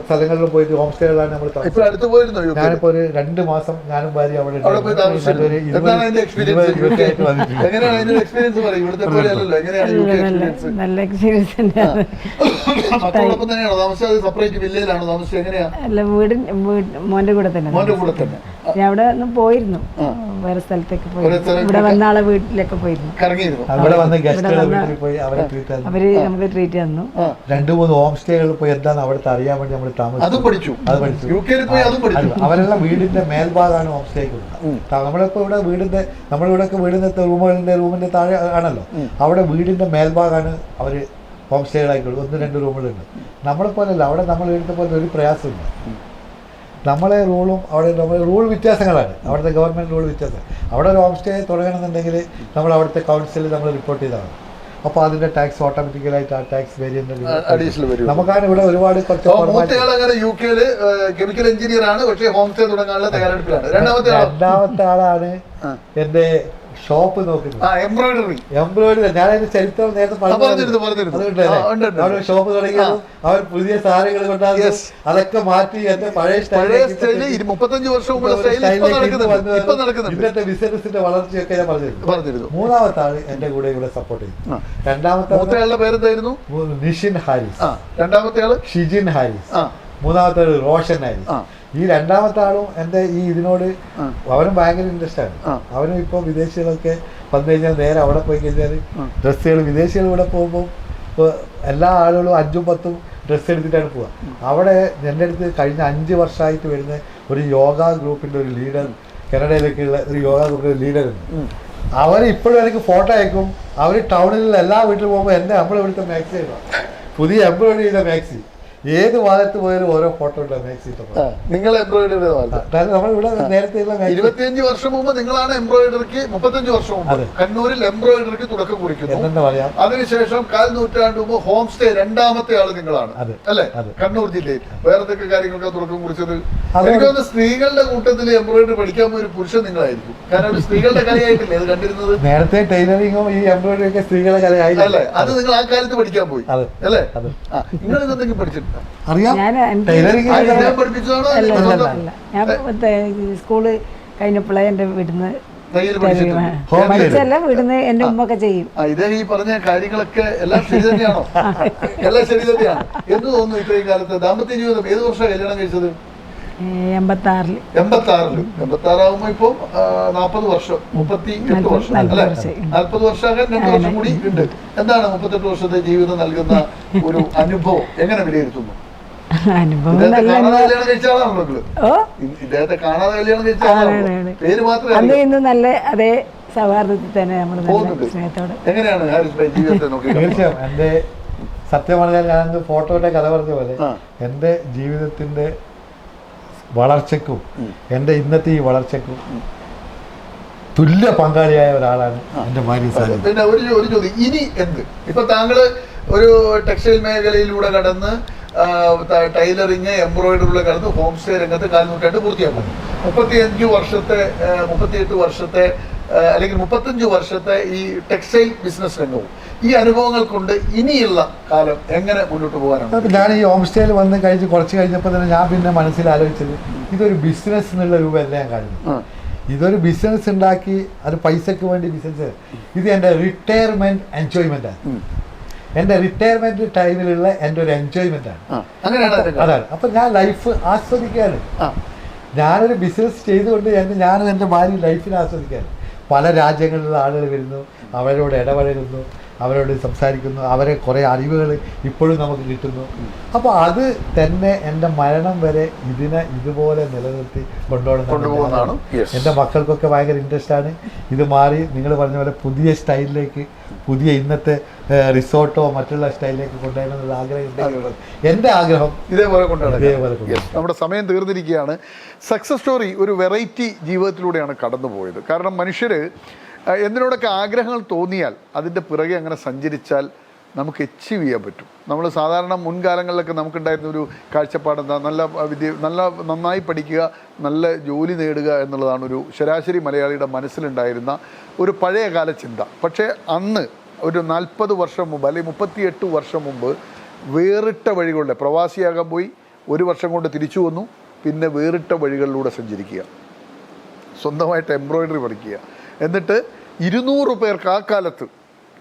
സ്ഥലങ്ങളിലും പോയിട്ട് ഹോം സ്റ്റേകളാണ് നമ്മൾ താമസിക്കുന്നത്. ഞാനിപ്പോ ഒരു 2 മാസം ഞാനും ഭാര്യ അവിടെ നല്ല എക്സ്പീരിയൻസ്. അല്ല, മോന്റെ കൂടെ തന്നെ. ഞാൻ അവിടെ ഒന്ന് പോയിരുന്നു, വേറെ സ്ഥലത്തേക്ക് പോയി. ഇവിടെ വന്ന ആളെ വീട്ടിലൊക്കെ പോയിരുന്നു. അവര് നമുക്ക് ട്രീറ്റ് തന്നു. 2-3 ഹോം സ്റ്റേകളിൽ പോയി എന്താണ് അവിടുത്തെ അറിയാൻ വേണ്ടി നമ്മൾ താമസിച്ചു. അവരെല്ലാം വീടിന്റെ മേൽഭാഗമാണ് ഹോം സ്റ്റേക്ക്. നമ്മളിപ്പോ ഇവിടെ വീടിന്റെ റൂമിന്റെ താഴെ ആണല്ലോ, അവിടെ വീടിന്റെ മേൽഭാഗമാണ് അവര് ഹോം സ്റ്റേകളായിക്കോളും. 1-2 റൂമുകളുണ്ട്. നമ്മളെ പോലെയല്ല, അവിടെ നമ്മൾ എടുത്ത പോലെ ഒരു പ്രയാസമില്ല. നമ്മളെ റൂളും അവിടെ നമ്മൾ റൂൾ വ്യത്യാസങ്ങളാണ്. അവിടുത്തെ ഗവൺമെൻറ് റൂൾ വ്യത്യാസം. അവിടെ ഒരു ഹോം സ്റ്റേ തുടങ്ങണമെന്നുണ്ടെങ്കിൽ നമ്മൾ അവിടുത്തെ കൗൺസിലിൽ നമ്മൾ റിപ്പോർട്ട് ചെയ്തതാണ്. അപ്പോൾ അതിൻ്റെ ടാക്സ് ഓട്ടോമാറ്റിക്കലായിട്ട് ആ ടാക്സ് വേരിയൻ്റ് നമുക്കാണ് ഇവിടെ ഒരുപാട് കെമിക്കൽ എഞ്ചിനീയർ ആണ്, പക്ഷേ ഹോം സ്റ്റേ തുടങ്ങാനുള്ള തയ്യാറെടുപ്പിലാണ്. രണ്ടാമത്തെ ആളാണ് എൻ്റെ ഷോപ്പ് നോക്കുന്നത്. എംബ്രോയിഡറി. ഞാൻ അതിന്റെ ചരിത്രം നേരത്തെ പറഞ്ഞു. ഷോപ്പ് തുടങ്ങിയതും അവർ പുതിയ സാധനങ്ങൾ കൊണ്ടാകും അതൊക്കെ മാറ്റി എന്റെ പഴയ ഇന്നത്തെ ബിസിനസിന്റെ വളർച്ചയൊക്കെ ഞാൻ പറഞ്ഞിരുന്നു. 3ാമത്തെ ആള് എന്റെ കൂടെ ഇവിടെ സപ്പോർട്ട് ചെയ്തു. 2ാമത്തെ ആളുടെ പേരെന്തായിരുന്നു? നിഷിൻ ഹാരിസ്. 2ാമത്തെ ആള് ഷിജിൻ ഹാരിസ്. 3ാമത്തെ ആള് റോഷൻ ഹാരിസ്. ഈ 2ാമത്തെ ആളും എൻ്റെ ഈ ഇതിനോട് അവനും ഭയങ്കര ഇൻട്രസ്റ്റ് ആണ്. അവനും ഇപ്പോൾ വിദേശികളൊക്കെ വന്നു കഴിഞ്ഞാൽ നേരെ അവിടെ പോയി കഴിഞ്ഞാൽ ഡ്രസ്സുകൾ, വിദേശികൾ ഇവിടെ പോകുമ്പോൾ എല്ലാ ആളുകളും 5-10 ഡ്രസ്സ് എടുത്തിട്ടാണ് പോവുക. അവിടെ എൻ്റെ അടുത്ത് കഴിഞ്ഞ 5 വർഷമായിട്ട് വരുന്ന ഒരു യോഗ ഗ്രൂപ്പിൻ്റെ ഒരു ലീഡർ, കാനഡയിലേക്കുള്ള ഒരു യോഗ ഗ്രൂപ്പിൻ്റെ ലീഡറുണ്ട്. അവർ ഇപ്പോഴും എനിക്ക് ഫോട്ടോ അയക്കും. അവർ ടൗണിലുള്ള എല്ലാ വീട്ടിൽ പോകുമ്പോൾ എൻ്റെ നമ്മളിവിടുത്തെ മാക്സി ആയിരുന്നു, പുതിയ എംബ്രോയിഡറി ചെയ്ത മാക്സി. ഏത് ഭാഗത്ത് പോയാലും ഓരോ ഫോട്ടോ ഉണ്ട് മാക്സി. നിങ്ങൾ എംബ്രോയിഡറി നമ്മളിവിടെ നേരത്തെ 25 വർഷം മുമ്പ് നിങ്ങളാണ് എംബ്രോയിഡറിക്ക് 35 വർഷം മുമ്പ് കണ്ണൂരിൽ എംബ്രോയിഡറിക്ക് തുടക്കം കുറിക്കുന്നു. അതിനുശേഷം 1/4 നൂറ്റാണ്ട് മുമ്പ് ഹോം സ്റ്റേ 2ാമത്തെ ആള് നിങ്ങളാണ് അല്ലെ കണ്ണൂർ ജില്ലയിൽ. വേറെ എന്തൊക്കെ കാര്യങ്ങൾക്ക് തുടക്കം കുറിച്ചത്? എനിക്ക് തോന്നുന്നു സ്ത്രീകളുടെ കൂട്ടത്തിൽ എംബ്രോയിഡറി പഠിക്കാൻ പോയ ഒരു പുരുഷൻ നിങ്ങളായിരിക്കും. കാരണം ഒരു സ്ത്രീകളുടെ കലയായിട്ടില്ലേ അത് കണ്ടിരുന്നത്? നേരത്തെ ടൈലറിങ്ങും ഈ എംബ്രോയിഡറി ഒക്കെ സ്ത്രീകളുടെ കലയായി അല്ലേ? അത് നിങ്ങൾ ആ കാലത്ത് പഠിക്കാൻ പോയി അല്ലേ? നിങ്ങൾ ഇതെന്തെങ്കിലും പഠിച്ചിട്ടുണ്ടോ? സ്കൂള് കഴിഞ്ഞപ്പോഴേ എന്റെ വീട്ടിന്ന് വീട്ടിന്ന് എന്റെ ഉമ്മൊക്കെ ചെയ്യും. ഇതേ ഈ പറഞ്ഞ കാര്യങ്ങളൊക്കെ എല്ലാം ശരി തന്നെയാണോ? എല്ലാം ശരി തന്നെയാണ് എന്ന് തോന്നുന്നു. ഇത്രയും കാലത്ത് ദാമ്പത്യ ജീവിതം ഏത് വർഷം കല്യാണം കഴിച്ചത്? 86-ൽ 86-ൽ ഇപ്പം 40 വർഷം 38 വർഷം അല്ലെ? 40 വർഷമാകാൻ 2 വർഷം കൂടി ഉണ്ട്. എന്താണ് 38 വർഷത്തെ ജീവിതം നൽകുന്ന ഒരു അനുഭവം എങ്ങനെ വിലയിരുത്തുന്നു? ഇദ്ദേഹത്തെ കാണാതെ കല്യാണം കഴിച്ച ആളാണല്ലോ. ഇദ്ദേഹത്തെ കാണാതെ കല്യാണം കഴിച്ച ആളാണ്. പേര് മാത്രമേ നല്ല അതേ സൗഹാർദ്ദത്തിൽ തന്നെ നമ്മൾ സ്നേഹത്തോടെ. എങ്ങനെയാണ് ഹാരിസ് ഭായി ജീവിതത്തെ നോക്കി? തീർച്ചയായും എൻ്റെ സത്യം പറഞ്ഞാൽ ഞാൻ ഫോട്ടോയുടെ കഥ പറഞ്ഞ പോലെ എൻ്റെ ജീവിതത്തിൻ്റെ വളർച്ചയ്ക്കും എൻ്റെ ഇന്നത്തെ ഈ വളർച്ചയ്ക്കും തുല്യ പങ്കാളിയായ ഒരാളാണ് എൻ്റെ ഭാര്യ സാജി. പിന്നെ ഒരു ചോദ്യം, ഇനി എന്ത്? ഇപ്പൊ താങ്കള് ഒരു ടെക്സ്റ്റൈൽ മേഖലയിലൂടെ കടന്ന് ടൈലറിങ് എംബ്രോയിഡറിലൂടെ കടന്ന് ഹോം സ്റ്റേ രംഗത്ത് കാൽനൂറ്റാണ്ട് പൂർത്തിയാക്കുന്നു. 38 വർഷത്തെ അല്ലെങ്കിൽ 35 വർഷത്തെ ഈ ടെക്സ്റ്റൈൽ ബിസിനസ് രംഗവും ഈ അനുഭവങ്ങൾ കൊണ്ട് ഇനിയുള്ള കാലം എങ്ങനെ മുന്നോട്ട് പോകാനാണ്? ഞാൻ ഈ ഹോം സ്റ്റേയിൽ വന്ന് കുറച്ച് കഴിഞ്ഞപ്പോൾ തന്നെ ഞാൻ പിന്നെ മനസ്സിൽ ആലോചിച്ചത് ഇതൊരു ബിസിനസ് എന്നുള്ള രൂപമല്ല ഞാൻ കാണുന്നത്. ഇതൊരു ബിസിനസ് ഉണ്ടാക്കി അത് പൈസക്ക് വേണ്ടി ബിസിനസ്, ഇത് എൻ്റെ റിട്ടയർമെന്റ് എൻജോയ്മെന്റാണ്. എൻ്റെ റിട്ടയർമെന്റ് ടൈമിലുള്ള എൻ്റെ ഒരു എൻജോയ്മെന്റാണ്. അതാണ്. അപ്പം ഞാൻ ലൈഫ് ആസ്വദിക്കുകയാണ്. ഞാനൊരു ബിസിനസ് ചെയ്തുകൊണ്ട് ഞാനും എൻ്റെ ഭാര്യ ലൈഫിനെ ആസ്വദിക്കുകയാണ്. പല രാജ്യങ്ങളിലുള്ള ആളുകൾ വരുന്നു, അവരോട് ഇടപഴകുന്നു, അവരോട് സംസാരിക്കുന്നു, അവരെ കുറേ അറിവുകൾ ഇപ്പോഴും നമുക്ക് കിട്ടുന്നു. അപ്പോൾ അത് തന്നെ എൻ്റെ മരണം വരെ ഇതിനെ ഇതുപോലെ നിലനിർത്തി കൊണ്ടുപോകുന്നതാണ്. എൻ്റെ മക്കൾക്കൊക്കെ ഭയങ്കര ഇൻട്രസ്റ്റാണ്. ഇത് മാറി നിങ്ങൾ പറഞ്ഞ പോലെ പുതിയ സ്റ്റൈലിലേക്ക്, പുതിയ ഇന്നത്തെ റിസോർട്ടോ മറ്റുള്ള സ്റ്റൈലിലേക്ക് കൊണ്ടുവരാനുള്ള ആഗ്രഹം എൻ്റെ ആഗ്രഹം ഇതേപോലെ കൊണ്ടുപോകണം. നമ്മുടെ സമയം തീർന്നിരിക്കുകയാണ്. സക്സസ് സ്റ്റോറി ഒരു വെറൈറ്റി ജീവിതത്തിലൂടെയാണ് കടന്നുപോയത്. കാരണം മനുഷ്യർ എന്തിനോടൊക്കെ ആഗ്രഹങ്ങൾ തോന്നിയാൽ അതിൻ്റെ പിറകെ അങ്ങനെ സഞ്ചരിച്ചാൽ നമുക്ക് അച്ചീവ് ചെയ്യാൻ പറ്റും. നമ്മൾ സാധാരണ മുൻകാലങ്ങളിലൊക്കെ നമുക്കുണ്ടായിരുന്ന ഒരു കാഴ്ചപ്പാട് എന്താ, നന്നായി പഠിക്കുക, നല്ല ജോലി നേടുക എന്നുള്ളതാണ് ഒരു ശരാശരി മലയാളിയുടെ മനസ്സിലുണ്ടായിരുന്ന ഒരു പഴയകാല ചിന്ത. പക്ഷേ അന്ന് ഒരു 40 വർഷം മുമ്പ് അല്ലെങ്കിൽ 38 വർഷം മുമ്പ് വേറിട്ട വഴികളിലെ പ്രവാസിയാകാൻ പോയി, 1 വർഷം കൊണ്ട് തിരിച്ചു വന്നു, പിന്നെ വേറിട്ട വഴികളിലൂടെ സഞ്ചരിക്കുക, സ്വന്തമായിട്ട് എംബ്രോയിഡറി പഠിക്കുക, എന്നിട്ട് 200 പേർക്ക് ആ കാലത്ത്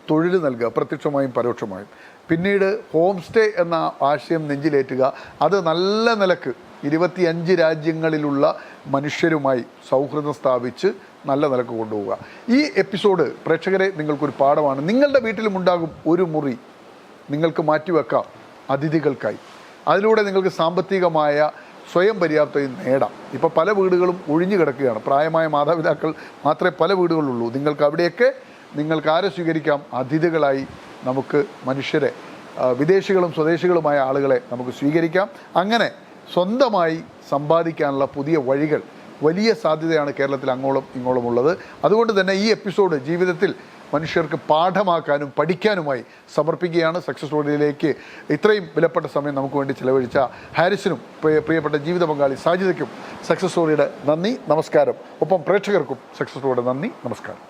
തൊഴിൽ നൽകുക, പ്രത്യക്ഷമായും പരോക്ഷമായും. പിന്നീട് ഹോം സ്റ്റേ എന്ന ആശയം നെഞ്ചിലേറ്റുക, അത് നല്ല നിലക്ക് 25 രാജ്യങ്ങളിലുള്ള മനുഷ്യരുമായി സൗഹൃദം സ്ഥാപിച്ച് നല്ല നിലക്ക് കൊണ്ടുപോവുക. ഈ എപ്പിസോഡ് പ്രേക്ഷകരെ നിങ്ങൾക്കൊരു പാഠമാണ്. നിങ്ങളുടെ വീട്ടിലും ഉണ്ടാകും ഒരു മുറി നിങ്ങൾക്ക് മാറ്റിവെക്കാം അതിഥികൾക്കായി. അതിലൂടെ നിങ്ങൾക്ക് സാമ്പത്തികമായ സ്വയം പര്യാപ്തത നേടാം. ഇപ്പോൾ പല വീടുകളും ഒഴിഞ്ഞു കിടക്കുകയാണ്. പ്രായമായ മാതാപിതാക്കൾ മാത്രമേ പല വീടുകളുള്ളൂ. നിങ്ങൾക്ക് അവിടെയൊക്കെ നിങ്ങൾക്ക് ആരെ സ്വീകരിക്കാം? അതിഥികളായി നമുക്ക് മനുഷ്യരെ, വിദേശികളും സ്വദേശികളുമായ ആളുകളെ നമുക്ക് സ്വീകരിക്കാം. അങ്ങനെ സ്വന്തമായി സമ്പാദിക്കാനുള്ള പുതിയ വഴികൾ, വലിയ സാധ്യതയാണ് കേരളത്തിൽ അങ്ങോളം ഇങ്ങോളം ഉള്ളത്. അതുകൊണ്ട് തന്നെ ഈ എപ്പിസോഡ് ജീവിതത്തിൽ മനുഷ്യർക്ക് പാഠമാക്കാനും പഠിക്കാനുമായി സമർപ്പിക്കുകയാണ്. സക്സസ് സ്റ്റോറിയിലേക്ക് ഇത്രയും വിലപ്പെട്ട സമയം നമുക്ക് വേണ്ടി ചിലവഴിച്ച ഹാരിസിനും പ്രിയപ്പെട്ട ജീവിത പങ്കാളി സാജിദയ്ക്കും സക്സസ് സ്റ്റോറിയുടെ നന്ദി, നമസ്കാരം. ഒപ്പം പ്രേക്ഷകർക്കും സക്സസ് സ്റ്റോറിയുടെ നന്ദി, നമസ്കാരം.